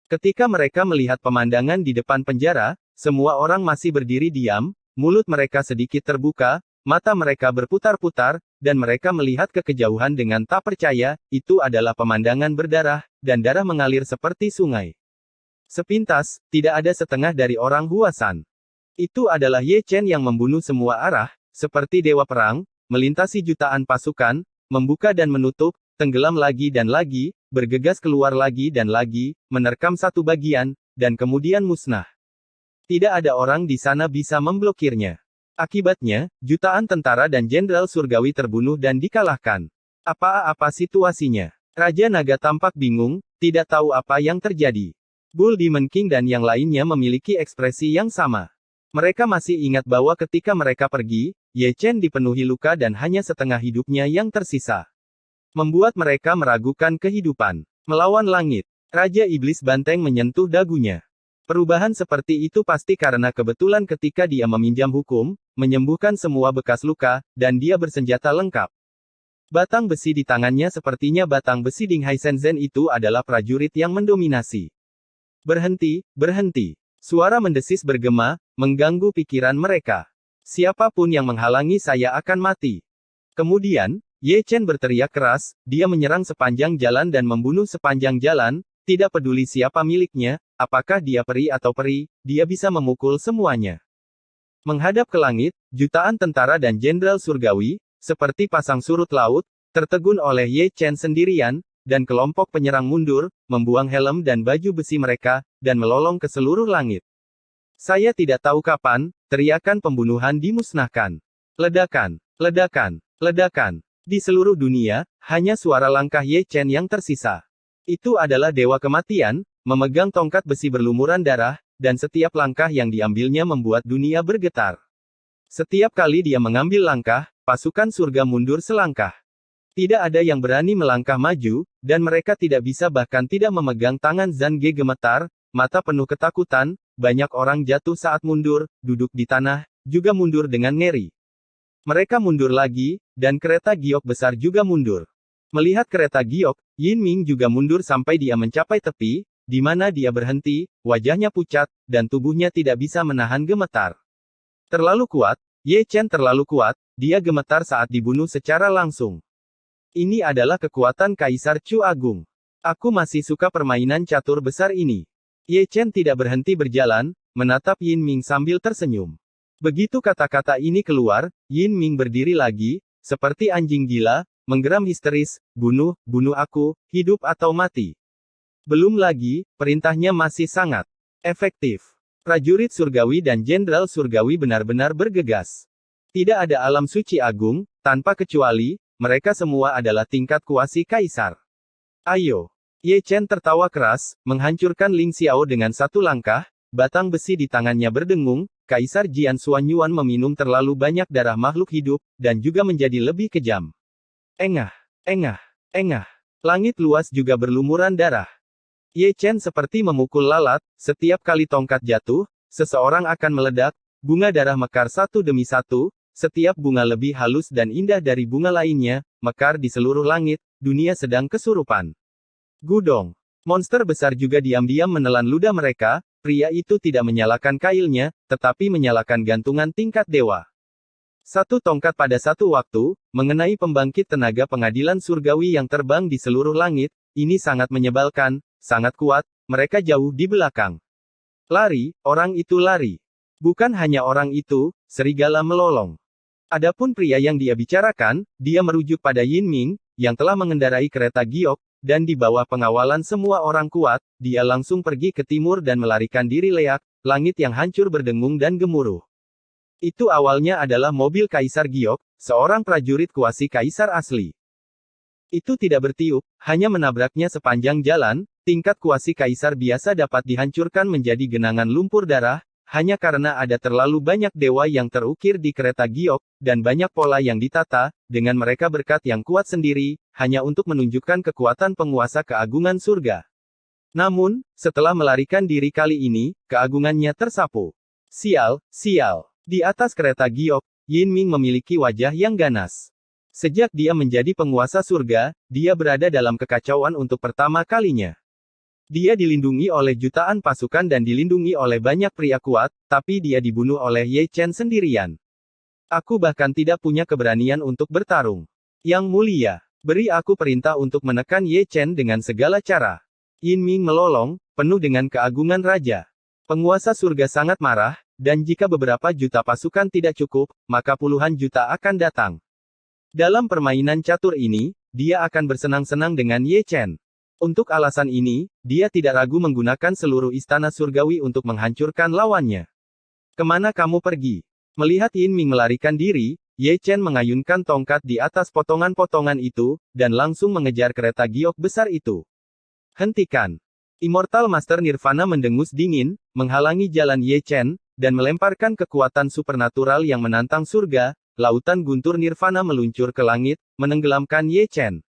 Ketika mereka melihat pemandangan di depan penjara, semua orang masih berdiri diam, mulut mereka sedikit terbuka, mata mereka berputar-putar, dan mereka melihat ke kejauhan dengan tak percaya. Itu adalah pemandangan berdarah, dan darah mengalir seperti sungai. Sepintas, tidak ada setengah dari orang Huasan. Itu adalah Ye Chen yang membunuh semua arah, seperti dewa perang, melintasi jutaan pasukan, membuka dan menutup, tenggelam lagi dan lagi, bergegas keluar lagi dan lagi, menerkam satu bagian, dan kemudian musnah. Tidak ada orang di sana bisa memblokirnya. Akibatnya, jutaan tentara dan jenderal surgawi terbunuh dan dikalahkan. Apa situasinya? Raja Naga tampak bingung, tidak tahu apa yang terjadi. Bull Demon King dan yang lainnya memiliki ekspresi yang sama. Mereka masih ingat bahwa ketika mereka pergi, Ye Chen dipenuhi luka dan hanya setengah hidupnya yang tersisa. Membuat mereka meragukan kehidupan. Melawan langit. Raja Iblis Banteng menyentuh dagunya. Perubahan seperti itu pasti karena kebetulan ketika dia meminjam hukum, menyembuhkan semua bekas luka, dan dia bersenjata lengkap. Batang besi di tangannya sepertinya batang besi Dinghai Shenzhen. Itu adalah prajurit yang mendominasi. Berhenti, berhenti. Suara mendesis bergema, mengganggu pikiran mereka. Siapapun yang menghalangi saya akan mati. Kemudian, Ye Chen berteriak keras, dia menyerang sepanjang jalan dan membunuh sepanjang jalan, tidak peduli siapa miliknya, apakah dia peri atau peri, dia bisa memukul semuanya. Menghadap ke langit, jutaan tentara dan jenderal surgawi, seperti pasang surut laut, tertegun oleh Ye Chen sendirian, dan kelompok penyerang mundur, membuang helm dan baju besi mereka, dan melolong ke seluruh langit. Saya tidak tahu kapan, teriakan pembunuhan dimusnahkan. Ledakan, ledakan, ledakan. Di seluruh dunia, hanya suara langkah Ye Chen yang tersisa. Itu adalah dewa kematian, memegang tongkat besi berlumuran darah, dan setiap langkah yang diambilnya membuat dunia bergetar. Setiap kali dia mengambil langkah, pasukan surga mundur selangkah. Tidak ada yang berani melangkah maju, dan mereka tidak bisa bahkan tidak memegang tangan Zhang Ge gemetar, mata penuh ketakutan, banyak orang jatuh saat mundur, duduk di tanah, juga mundur dengan ngeri. Mereka mundur lagi, dan kereta giok besar juga mundur. Melihat kereta giok, Yin Ming juga mundur sampai dia mencapai tepi, di mana dia berhenti, wajahnya pucat, dan tubuhnya tidak bisa menahan gemetar. Terlalu kuat, Ye Chen terlalu kuat, dia gemetar saat dibunuh secara langsung. Ini adalah kekuatan Kaisar Chu Agung. Aku masih suka permainan catur besar ini. Ye Chen tidak berhenti berjalan, menatap Yin Ming sambil tersenyum. Begitu kata-kata ini keluar, Yin Ming berdiri lagi, seperti anjing gila, menggeram histeris, bunuh, bunuh aku, hidup atau mati. Belum lagi, perintahnya masih sangat efektif. Prajurit surgawi dan jenderal surgawi benar-benar bergegas. Tidak ada alam suci agung, tanpa kecuali, mereka semua adalah tingkat kuasi kaisar. Ayo. Ye Chen tertawa keras, menghancurkan Ling Xiao dengan satu langkah, batang besi di tangannya berdengung, Kaisar Jian Xuanyuan meminum terlalu banyak darah makhluk hidup, dan juga menjadi lebih kejam. Engah, engah, engah. Langit luas juga berlumuran darah. Ye Chen seperti memukul lalat, setiap kali tongkat jatuh, seseorang akan meledak, bunga darah mekar satu demi satu, setiap bunga lebih halus dan indah dari bunga lainnya, mekar di seluruh langit, dunia sedang kesurupan. Gudong. Monster besar juga diam-diam menelan ludah mereka, pria itu tidak menyalakan kailnya, tetapi menyalakan gantungan tingkat dewa. Satu tongkat pada satu waktu, mengenai pembangkit tenaga pengadilan surgawi yang terbang di seluruh langit, ini sangat menyebalkan, sangat kuat, mereka jauh di belakang. Lari, orang itu lari. Bukan hanya orang itu, serigala melolong. Adapun pria yang dia bicarakan, dia merujuk pada Yin Ming, yang telah mengendarai kereta giok, dan di bawah pengawalan semua orang kuat, dia langsung pergi ke timur dan melarikan diri leak, langit yang hancur berdengung dan gemuruh. Itu awalnya adalah mobil Kaisar Giok, seorang prajurit kuasi Kaisar asli. Itu tidak bertiup, hanya menabraknya sepanjang jalan, tingkat kuasi Kaisar biasa dapat dihancurkan menjadi genangan lumpur darah, hanya karena ada terlalu banyak dewa yang terukir di kereta giok, dan banyak pola yang ditata, dengan mereka berkat yang kuat sendiri, hanya untuk menunjukkan kekuatan penguasa keagungan surga. Namun, setelah melarikan diri kali ini, keagungannya tersapu. Sial, sial. Di atas kereta giok, Yin Ming memiliki wajah yang ganas. Sejak dia menjadi penguasa surga, dia berada dalam kekacauan untuk pertama kalinya. Dia dilindungi oleh jutaan pasukan dan dilindungi oleh banyak pria kuat, tapi dia dibunuh oleh Ye Chen sendirian. Aku bahkan tidak punya keberanian untuk bertarung. Yang mulia, beri aku perintah untuk menekan Ye Chen dengan segala cara. Yin Ming melolong, penuh dengan keagungan raja. Penguasa surga sangat marah, dan jika beberapa juta pasukan tidak cukup, maka puluhan juta akan datang. Dalam permainan catur ini, dia akan bersenang-senang dengan Ye Chen. Untuk alasan ini, dia tidak ragu menggunakan seluruh istana surgawi untuk menghancurkan lawannya. Kemana kamu pergi? Melihat Yin Ming melarikan diri, Ye Chen mengayunkan tongkat di atas potongan-potongan itu, dan langsung mengejar kereta giok besar itu. Hentikan! Immortal Master Nirvana mendengus dingin, menghalangi jalan Ye Chen, dan melemparkan kekuatan supernatural yang menantang surga, lautan guntur Nirvana meluncur ke langit, menenggelamkan Ye Chen.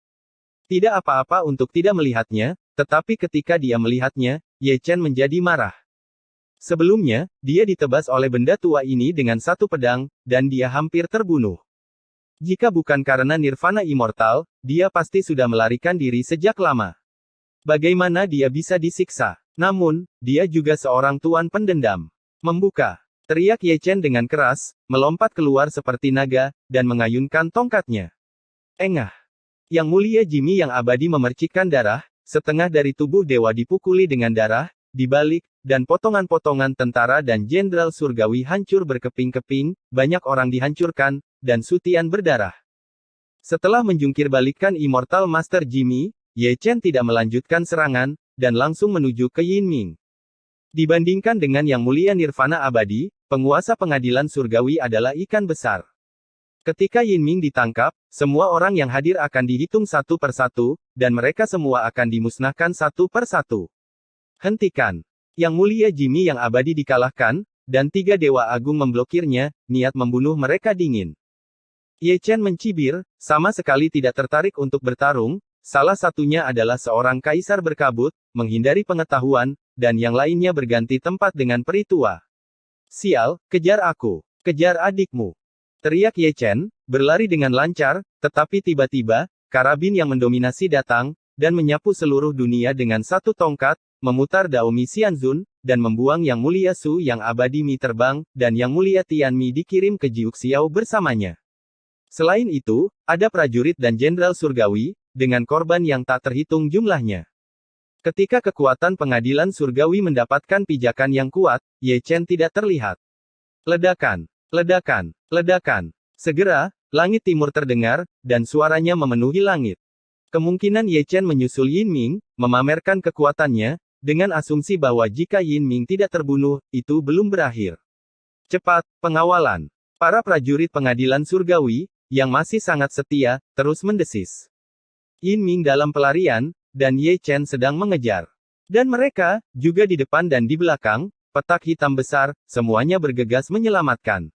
Tidak apa-apa untuk tidak melihatnya, tetapi ketika dia melihatnya, Ye Chen menjadi marah. Sebelumnya, dia ditebas oleh benda tua ini dengan satu pedang, dan dia hampir terbunuh. Jika bukan karena Nirvana Immortal, dia pasti sudah melarikan diri sejak lama. Bagaimana dia bisa disiksa? Namun, dia juga seorang tuan pendendam. Membuka! Teriak Ye Chen dengan keras, melompat keluar seperti naga, dan mengayunkan tongkatnya. Engah! Yang mulia Jimmy yang abadi memercikkan darah, setengah dari tubuh dewa dipukuli dengan darah, dibalik, dan potongan-potongan tentara dan jenderal surgawi hancur berkeping-keping, banyak orang dihancurkan, dan Sutian berdarah. Setelah menjungkir balikan Immortal Master Jimmy, Ye Chen tidak melanjutkan serangan, dan langsung menuju ke Yin Ming. Dibandingkan dengan yang mulia Nirvana abadi, penguasa pengadilan surgawi adalah ikan besar. Ketika Yin Ming ditangkap, semua orang yang hadir akan dihitung satu persatu, dan mereka semua akan dimusnahkan satu persatu. Hentikan! Yang mulia Jimmy yang abadi dikalahkan, dan tiga dewa agung memblokirnya, niat membunuh mereka dingin. Ye Chen mencibir, sama sekali tidak tertarik untuk bertarung, salah satunya adalah seorang kaisar berkabut, menghindari pengetahuan, dan yang lainnya berganti tempat dengan peri tua. Sial, kejar aku. Kejar adikmu. Teriak Ye Chen, berlari dengan lancar, tetapi tiba-tiba, karabin yang mendominasi datang, dan menyapu seluruh dunia dengan satu tongkat, memutar Daomi Xianzun, dan membuang Yang Mulia Su yang abadi Mi terbang, dan Yang Mulia Tianmi dikirim ke Jiuk Xiao bersamanya. Selain itu, ada prajurit dan jenderal surgawi, dengan korban yang tak terhitung jumlahnya. Ketika kekuatan pengadilan surgawi mendapatkan pijakan yang kuat, Ye Chen tidak terlihat. Ledakan, ledakan, ledakan. Segera, langit timur terdengar, dan suaranya memenuhi langit. Kemungkinan Ye Chen menyusul Yin Ming, memamerkan kekuatannya, dengan asumsi bahwa jika Yin Ming tidak terbunuh, itu belum berakhir. Cepat, pengawalan. Para prajurit pengadilan surgawi, yang masih sangat setia, terus mendesis. Yin Ming dalam pelarian, dan Ye Chen sedang mengejar. Dan mereka, juga di depan dan di belakang, petak hitam besar, semuanya bergegas menyelamatkan.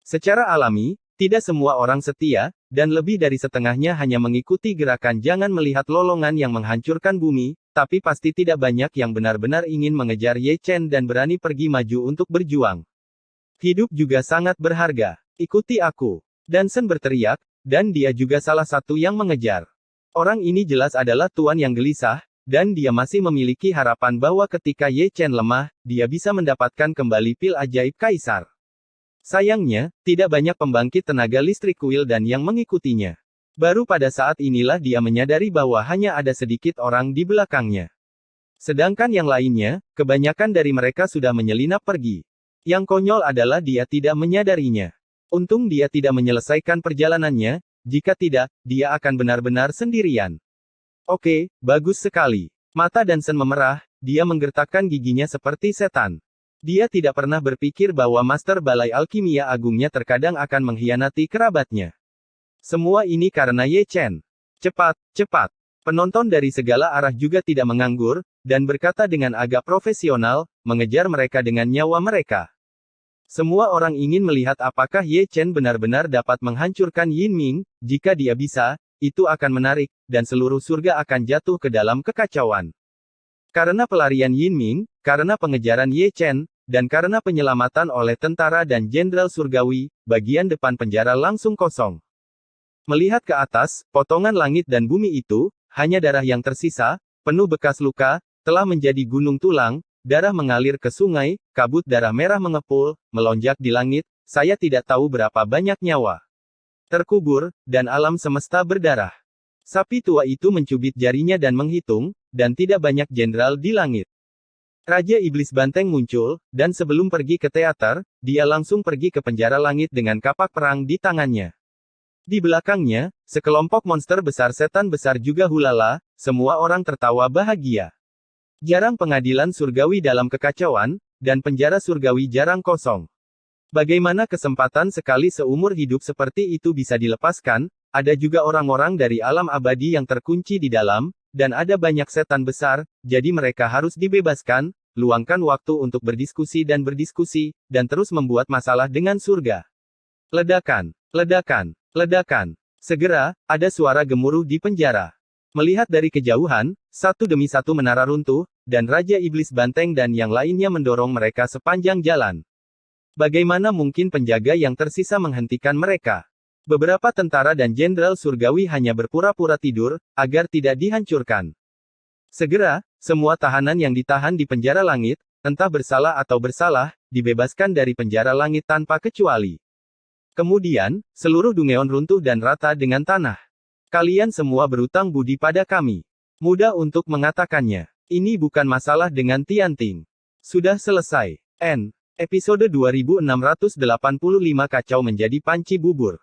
Secara alami, tidak semua orang setia, dan lebih dari setengahnya hanya mengikuti gerakan jangan melihat lolongan yang menghancurkan bumi, tapi pasti tidak banyak yang benar-benar ingin mengejar Ye Chen dan berani pergi maju untuk berjuang. Hidup juga sangat berharga. Ikuti aku. Dansen berteriak, dan dia juga salah satu yang mengejar. Orang ini jelas adalah tuan yang gelisah, dan dia masih memiliki harapan bahwa ketika Ye Chen lemah, dia bisa mendapatkan kembali pil ajaib kaisar. Sayangnya, tidak banyak pembangkit tenaga listrik kuil dan yang mengikutinya. Baru pada saat inilah dia menyadari bahwa hanya ada sedikit orang di belakangnya. Sedangkan yang lainnya, kebanyakan dari mereka sudah menyelinap pergi. Yang konyol adalah dia tidak menyadarinya. Untung dia tidak menyelesaikan perjalanannya, jika tidak, dia akan benar-benar sendirian. Oke, bagus sekali. Mata Dansen memerah, dia menggertakkan giginya seperti setan. Dia tidak pernah berpikir bahwa Master Balai Alkimia Agungnya terkadang akan mengkhianati kerabatnya. Semua ini karena Ye Chen. Cepat, cepat. Penonton dari segala arah juga tidak menganggur, dan berkata dengan agak profesional, mengejar mereka dengan nyawa mereka. Semua orang ingin melihat apakah Ye Chen benar-benar dapat menghancurkan Yin Ming, jika dia bisa, itu akan menarik, dan seluruh surga akan jatuh ke dalam kekacauan. Karena pelarian Yin Ming, karena pengejaran Ye Chen, dan karena penyelamatan oleh tentara dan jenderal surgawi, bagian depan penjara langsung kosong. Melihat ke atas, potongan langit dan bumi itu, hanya darah yang tersisa, penuh bekas luka, telah menjadi gunung tulang, darah mengalir ke sungai, kabut darah merah mengepul, melonjak di langit, saya tidak tahu berapa banyak nyawa terkubur, dan alam semesta berdarah. Sapi tua itu mencubit jarinya dan menghitung, dan tidak banyak jenderal di langit. Raja Iblis Banteng muncul, dan sebelum pergi ke teater, dia langsung pergi ke penjara langit dengan kapak perang di tangannya. Di belakangnya, sekelompok monster besar setan besar juga hulala, semua orang tertawa bahagia. Jarang pengadilan surgawi dalam kekacauan, dan penjara surgawi jarang kosong. Bagaimana kesempatan sekali seumur hidup seperti itu bisa dilepaskan, ada juga orang-orang dari alam abadi yang terkunci di dalam, dan ada banyak setan besar, jadi mereka harus dibebaskan, luangkan waktu untuk berdiskusi, dan terus membuat masalah dengan surga. Ledakan, ledakan, ledakan. Segera, ada suara gemuruh di penjara. Melihat dari kejauhan, satu demi satu menara runtuh, dan Raja Iblis Banteng dan yang lainnya mendorong mereka sepanjang jalan. Bagaimana mungkin penjaga yang tersisa menghentikan mereka? Beberapa tentara dan jenderal surgawi hanya berpura-pura tidur, agar tidak dihancurkan. Segera, semua tahanan yang ditahan di penjara langit, entah bersalah atau bersalah, dibebaskan dari penjara langit tanpa kecuali. Kemudian, seluruh Dungeon runtuh dan rata dengan tanah. Kalian semua berutang budi pada kami. Mudah untuk mengatakannya. Ini bukan masalah dengan Tianting. Sudah selesai. Episode 2685 kacau menjadi panci bubur.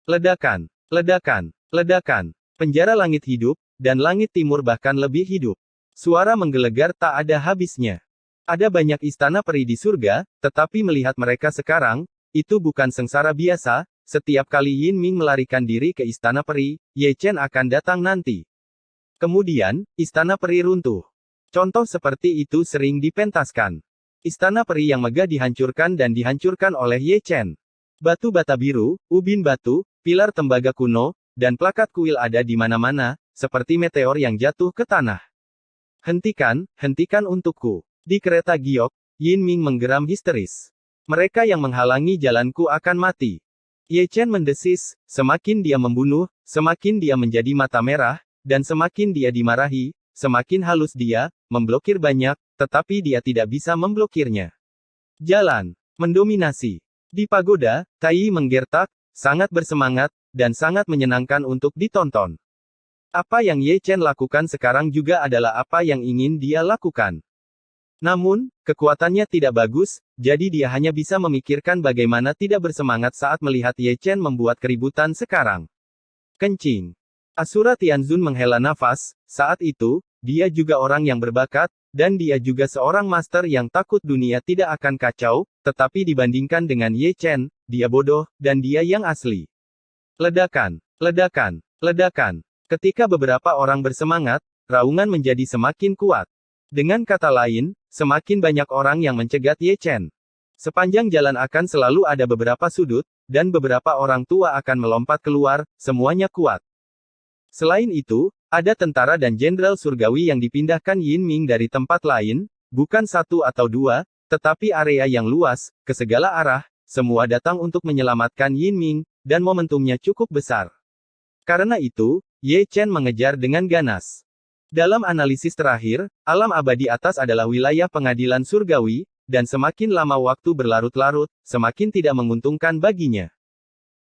Ledakan, ledakan, ledakan. Penjara langit hidup, dan langit timur bahkan lebih hidup. Suara menggelegar tak ada habisnya. Ada banyak istana peri di surga, tetapi melihat mereka sekarang, itu bukan sengsara biasa. Setiap kali Yin Ming melarikan diri ke istana peri, Ye Chen akan datang nanti. Kemudian, istana peri runtuh. Contoh seperti itu sering dipentaskan. Istana peri yang megah dihancurkan dan dihancurkan oleh Ye Chen. Batu bata biru, ubin batu, pilar tembaga kuno, dan plakat kuil ada di mana-mana, seperti meteor yang jatuh ke tanah. Hentikan, hentikan untukku. Di kereta giok, Yin Ming menggeram histeris. Mereka yang menghalangi jalanku akan mati. Ye Chen mendesis, semakin dia membunuh, semakin dia menjadi mata merah, dan semakin dia dimarahi, semakin halus dia, memblokir banyak, tetapi dia tidak bisa memblokirnya. Jalan, mendominasi. Di pagoda, Tai Yi menggertak, sangat bersemangat, dan sangat menyenangkan untuk ditonton. Apa yang Ye Chen lakukan sekarang juga adalah apa yang ingin dia lakukan. Namun, kekuatannya tidak bagus, jadi dia hanya bisa memikirkan bagaimana tidak bersemangat saat melihat Ye Chen membuat keributan sekarang. Kencing. Asura Tianzun menghela nafas, saat itu, dia juga orang yang berbakat, dan dia juga seorang master yang takut dunia tidak akan kacau, tetapi dibandingkan dengan Ye Chen, dia bodoh, dan dia yang asli. Ledakan, ledakan, ledakan. Ketika beberapa orang bersemangat, raungan menjadi semakin kuat. Dengan kata lain, semakin banyak orang yang mencegat Ye Chen. Sepanjang jalan akan selalu ada beberapa sudut, dan beberapa orang tua akan melompat keluar, semuanya kuat. Selain itu, ada tentara dan jenderal surgawi yang dipindahkan Yin Ming dari tempat lain, bukan satu atau dua, tetapi area yang luas, ke segala arah, semua datang untuk menyelamatkan Yin Ming, dan momentumnya cukup besar. Karena itu, Ye Chen mengejar dengan ganas. Dalam analisis terakhir, alam abadi atas adalah wilayah pengadilan surgawi, dan semakin lama waktu berlarut-larut, semakin tidak menguntungkan baginya.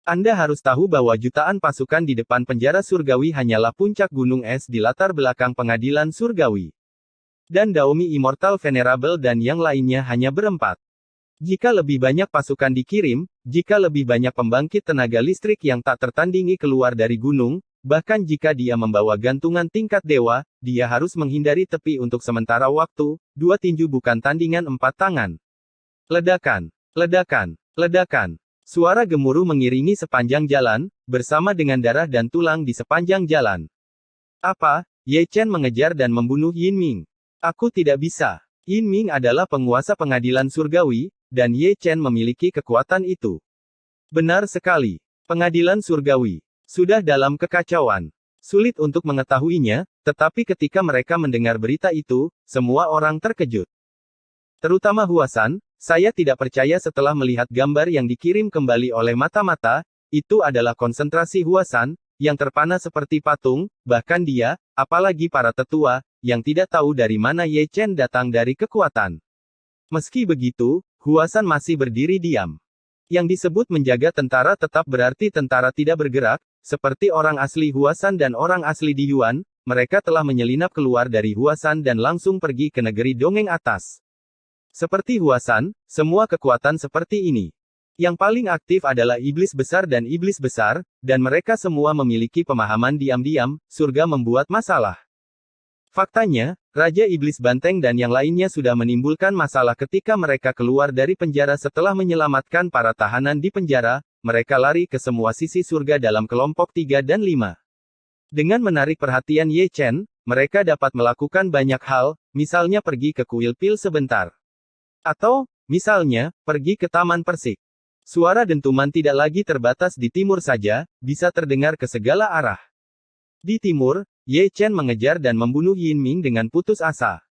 Anda harus tahu bahwa jutaan pasukan di depan penjara surgawi hanyalah puncak gunung es di latar belakang pengadilan surgawi. Dan Daomi Immortal Venerable dan yang lainnya hanya berempat. Jika lebih banyak pasukan dikirim, jika lebih banyak pembangkit tenaga listrik yang tak tertandingi keluar dari gunung, bahkan jika dia membawa gantungan tingkat dewa, dia harus menghindari tepi untuk sementara waktu, 2 tinju bukan tandingan 4 tangan. Ledakan, ledakan, ledakan. Suara gemuruh mengiringi sepanjang jalan, bersama dengan darah dan tulang di sepanjang jalan. Apa? Ye Chen mengejar dan membunuh Yin Ming. Aku tidak bisa. Yin Ming adalah penguasa pengadilan surgawi, dan Ye Chen memiliki kekuatan itu. Benar sekali. Pengadilan surgawi sudah dalam kekacauan. Sulit untuk mengetahuinya, tetapi ketika mereka mendengar berita itu, semua orang terkejut. Terutama Huasan. Saya tidak percaya setelah melihat gambar yang dikirim kembali oleh mata-mata, itu adalah konsentrasi Huasan, yang terpana seperti patung, bahkan dia, apalagi para tetua, yang tidak tahu dari mana Ye Chen datang dari kekuatan. Meski begitu, Huasan masih berdiri diam. Yang disebut menjaga tentara tetap berarti tentara tidak bergerak, seperti orang asli Huasan dan orang asli di Yuan, mereka telah menyelinap keluar dari Huasan dan langsung pergi ke negeri dongeng atas. Seperti Huasan, semua kekuatan seperti ini. Yang paling aktif adalah iblis besar dan iblis besar, dan mereka semua memiliki pemahaman diam-diam, surga membuat masalah. Faktanya, Raja Iblis Banteng dan yang lainnya sudah menimbulkan masalah ketika mereka keluar dari penjara setelah menyelamatkan para tahanan di penjara, mereka lari ke semua sisi surga dalam kelompok 3 dan 5. Dengan menarik perhatian Ye Chen, mereka dapat melakukan banyak hal, misalnya pergi ke kuil pil sebentar. Atau, misalnya, pergi ke Taman Persik. Suara dentuman tidak lagi terbatas di timur saja, bisa terdengar ke segala arah. Di timur, Ye Chen mengejar dan membunuh Yin Ming dengan putus asa.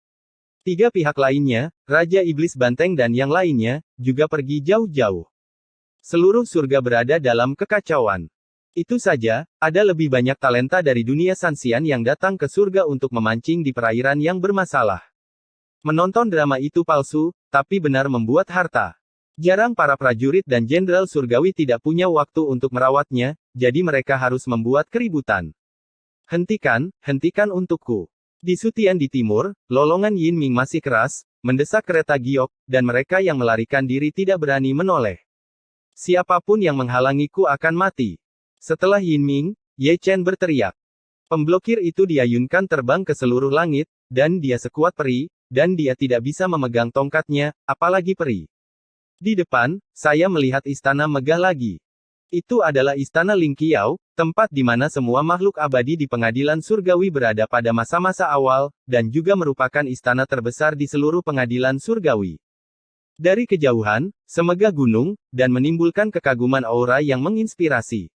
3 pihak lainnya, Raja Iblis Banteng dan yang lainnya, juga pergi jauh-jauh. Seluruh surga berada dalam kekacauan. Itu saja, ada lebih banyak talenta dari dunia Sanxian yang datang ke surga untuk memancing di perairan yang bermasalah. Menonton drama itu palsu, tapi benar membuat harta. Jarang para prajurit dan jenderal surgawi tidak punya waktu untuk merawatnya, jadi mereka harus membuat keributan. Hentikan, hentikan untukku. Di Sutian di timur, lolongan Yin Ming masih keras, mendesak kereta giok, dan mereka yang melarikan diri tidak berani menoleh. Siapapun yang menghalangiku akan mati. Setelah Yin Ming, Ye Chen berteriak. Pemblokir itu diayunkan terbang ke seluruh langit, dan dia sekuat peri, dan dia tidak bisa memegang tongkatnya, apalagi peri. Di depan, saya melihat istana megah lagi. Itu adalah istana Ling Qiao, tempat di mana semua makhluk abadi di pengadilan surgawi berada pada masa-masa awal, dan juga merupakan istana terbesar di seluruh pengadilan surgawi. Dari kejauhan, semegah gunung, dan menimbulkan kekaguman aura yang menginspirasi.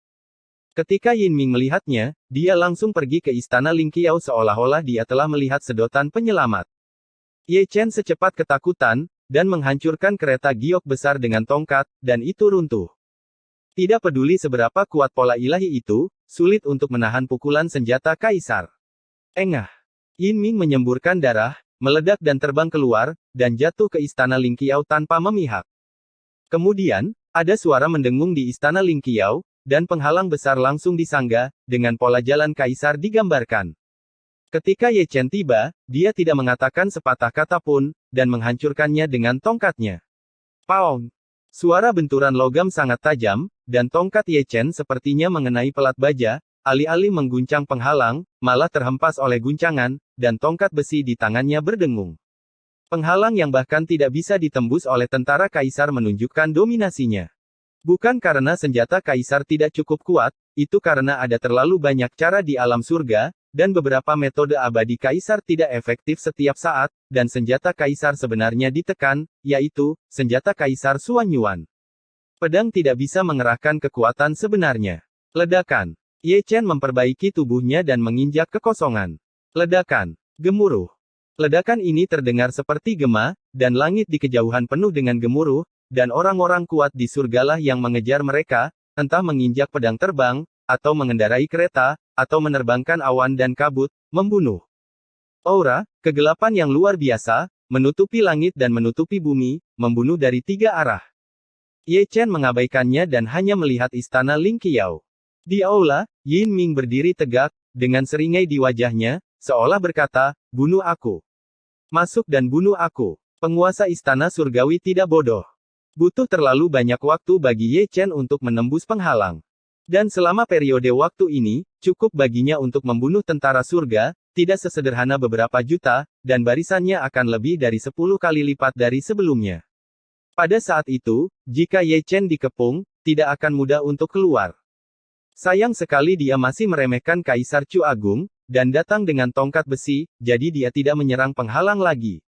Ketika Yin Ming melihatnya, dia langsung pergi ke istana Ling Qiao seolah-olah dia telah melihat sedotan penyelamat. Ye Chen secepat ketakutan, dan menghancurkan kereta giok besar dengan tongkat, dan itu runtuh. Tidak peduli seberapa kuat pola ilahi itu, sulit untuk menahan pukulan senjata kaisar. Engah. Yin Ming menyemburkan darah, meledak dan terbang keluar, dan jatuh ke istana Ling Qiao tanpa memihak. Kemudian, ada suara mendengung di istana Ling Qiao, dan penghalang besar langsung disangga, dengan pola jalan kaisar digambarkan. Ketika Ye Chen tiba, dia tidak mengatakan sepatah kata pun, dan menghancurkannya dengan tongkatnya. Paong! Suara benturan logam sangat tajam, dan tongkat Ye Chen sepertinya mengenai pelat baja, alih-alih mengguncang penghalang, malah terhempas oleh guncangan, dan tongkat besi di tangannya berdengung. Penghalang yang bahkan tidak bisa ditembus oleh tentara kaisar menunjukkan dominasinya. Bukan karena senjata kaisar tidak cukup kuat, itu karena ada terlalu banyak cara di alam surga, dan beberapa metode abadi kaisar tidak efektif setiap saat, dan senjata kaisar sebenarnya ditekan, yaitu, senjata kaisar Xuan Yuan. Pedang tidak bisa mengerahkan kekuatan sebenarnya. Ledakan. Ye Chen memperbaiki tubuhnya dan menginjak kekosongan. Ledakan. Gemuruh. Ledakan ini terdengar seperti gema, dan langit di kejauhan penuh dengan gemuruh, dan orang-orang kuat di surgalah yang mengejar mereka, entah menginjak pedang terbang, atau mengendarai kereta, atau menerbangkan awan dan kabut, membunuh. Aura, kegelapan yang luar biasa, menutupi langit dan menutupi bumi, membunuh dari 3 arah. Ye Chen mengabaikannya dan hanya melihat istana Ling Qiao. Di aula, Yin Ming berdiri tegak, dengan seringai di wajahnya, seolah berkata, bunuh aku. Masuk dan bunuh aku. Penguasa istana surgawi tidak bodoh. Butuh terlalu banyak waktu bagi Ye Chen untuk menembus penghalang. Dan selama periode waktu ini, cukup baginya untuk membunuh tentara surga, tidak sesederhana beberapa juta, dan barisannya akan lebih dari 10 kali lipat dari sebelumnya. Pada saat itu, jika Ye Chen dikepung, tidak akan mudah untuk keluar. Sayang sekali dia masih meremehkan Kaisar Chu Agung, dan datang dengan tongkat besi, jadi dia tidak menyerang penghalang lagi.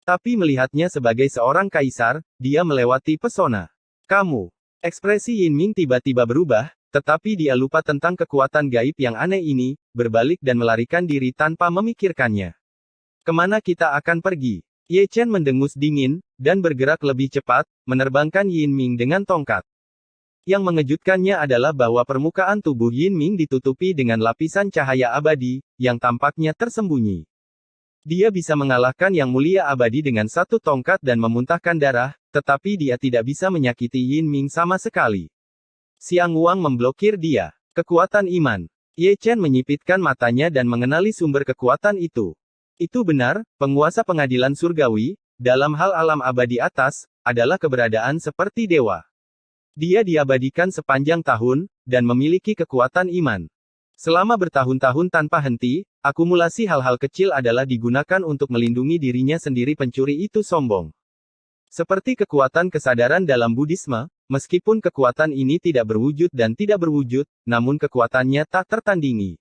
Tapi melihatnya sebagai seorang kaisar, dia melewati pesona. Kamu. Ekspresi Yin Ming tiba-tiba berubah, tetapi dia lupa tentang kekuatan gaib yang aneh ini, berbalik dan melarikan diri tanpa memikirkannya. Kemana kita akan pergi? Ye Chen mendengus dingin, dan bergerak lebih cepat, menerbangkan Yin Ming dengan tongkat. Yang mengejutkannya adalah bahwa permukaan tubuh Yin Ming ditutupi dengan lapisan cahaya abadi, yang tampaknya tersembunyi. Dia bisa mengalahkan Yang Mulia Abadi dengan satu tongkat dan memuntahkan darah, tetapi dia tidak bisa menyakiti Yin Ming sama sekali. Xiang Wang memblokir dia. Kekuatan iman. Ye Chen menyipitkan matanya dan mengenali sumber kekuatan itu. Itu benar, penguasa pengadilan surgawi, dalam hal alam abadi atas, adalah keberadaan seperti dewa. Dia diabadikan sepanjang tahun, dan memiliki kekuatan iman. Selama bertahun-tahun tanpa henti, akumulasi hal-hal kecil adalah digunakan untuk melindungi dirinya sendiri. Pencuri itu sombong. Seperti kekuatan kesadaran dalam Buddhisme, meskipun kekuatan ini tidak berwujud dan tidak berwujud, namun kekuatannya tak tertandingi.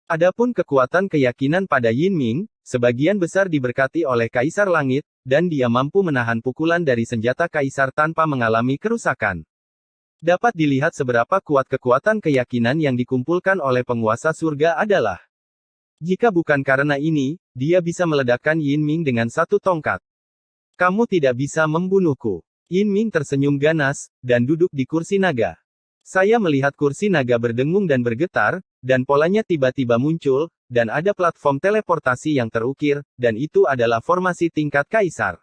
Adapun kekuatan keyakinan pada Yin Ming, sebagian besar diberkati oleh Kaisar Langit, dan dia mampu menahan pukulan dari senjata Kaisar tanpa mengalami kerusakan. Dapat dilihat seberapa kuat kekuatan keyakinan yang dikumpulkan oleh penguasa surga adalah. Jika bukan karena ini, dia bisa meledakkan Yin Ming dengan satu tongkat. Kamu tidak bisa membunuhku. Yin Ming tersenyum ganas, dan duduk di kursi naga. Saya melihat kursi naga berdengung dan bergetar, dan polanya tiba-tiba muncul, dan ada platform teleportasi yang terukir, dan itu adalah formasi tingkat kaisar.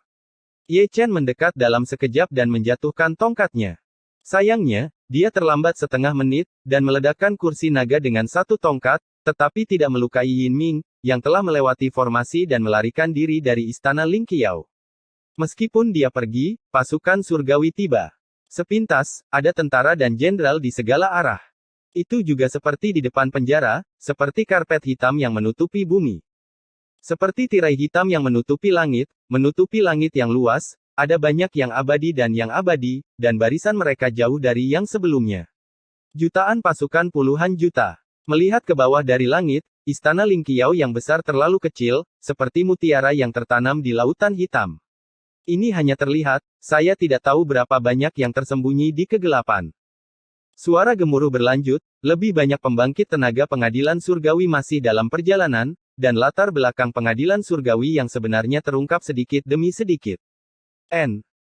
Ye Chen mendekat dalam sekejap dan menjatuhkan tongkatnya. Sayangnya, dia terlambat setengah menit, dan meledakkan kursi naga dengan satu tongkat, tetapi tidak melukai Yin Ming, yang telah melewati formasi dan melarikan diri dari istana Ling Qiao. Meskipun dia pergi, pasukan surgawi tiba. Sepintas, ada tentara dan jenderal di segala arah. Itu juga seperti di depan penjara, seperti karpet hitam yang menutupi bumi. Seperti tirai hitam yang menutupi langit yang luas, ada banyak yang abadi, dan barisan mereka jauh dari yang sebelumnya. Jutaan pasukan puluhan juta. Melihat ke bawah dari langit, istana Ling Qiao yang besar terlalu kecil, seperti mutiara yang tertanam di lautan hitam. Ini hanya terlihat, saya tidak tahu berapa banyak yang tersembunyi di kegelapan. Suara gemuruh berlanjut, lebih banyak pembangkit tenaga pengadilan surgawi masih dalam perjalanan, dan latar belakang pengadilan surgawi yang sebenarnya terungkap sedikit demi sedikit.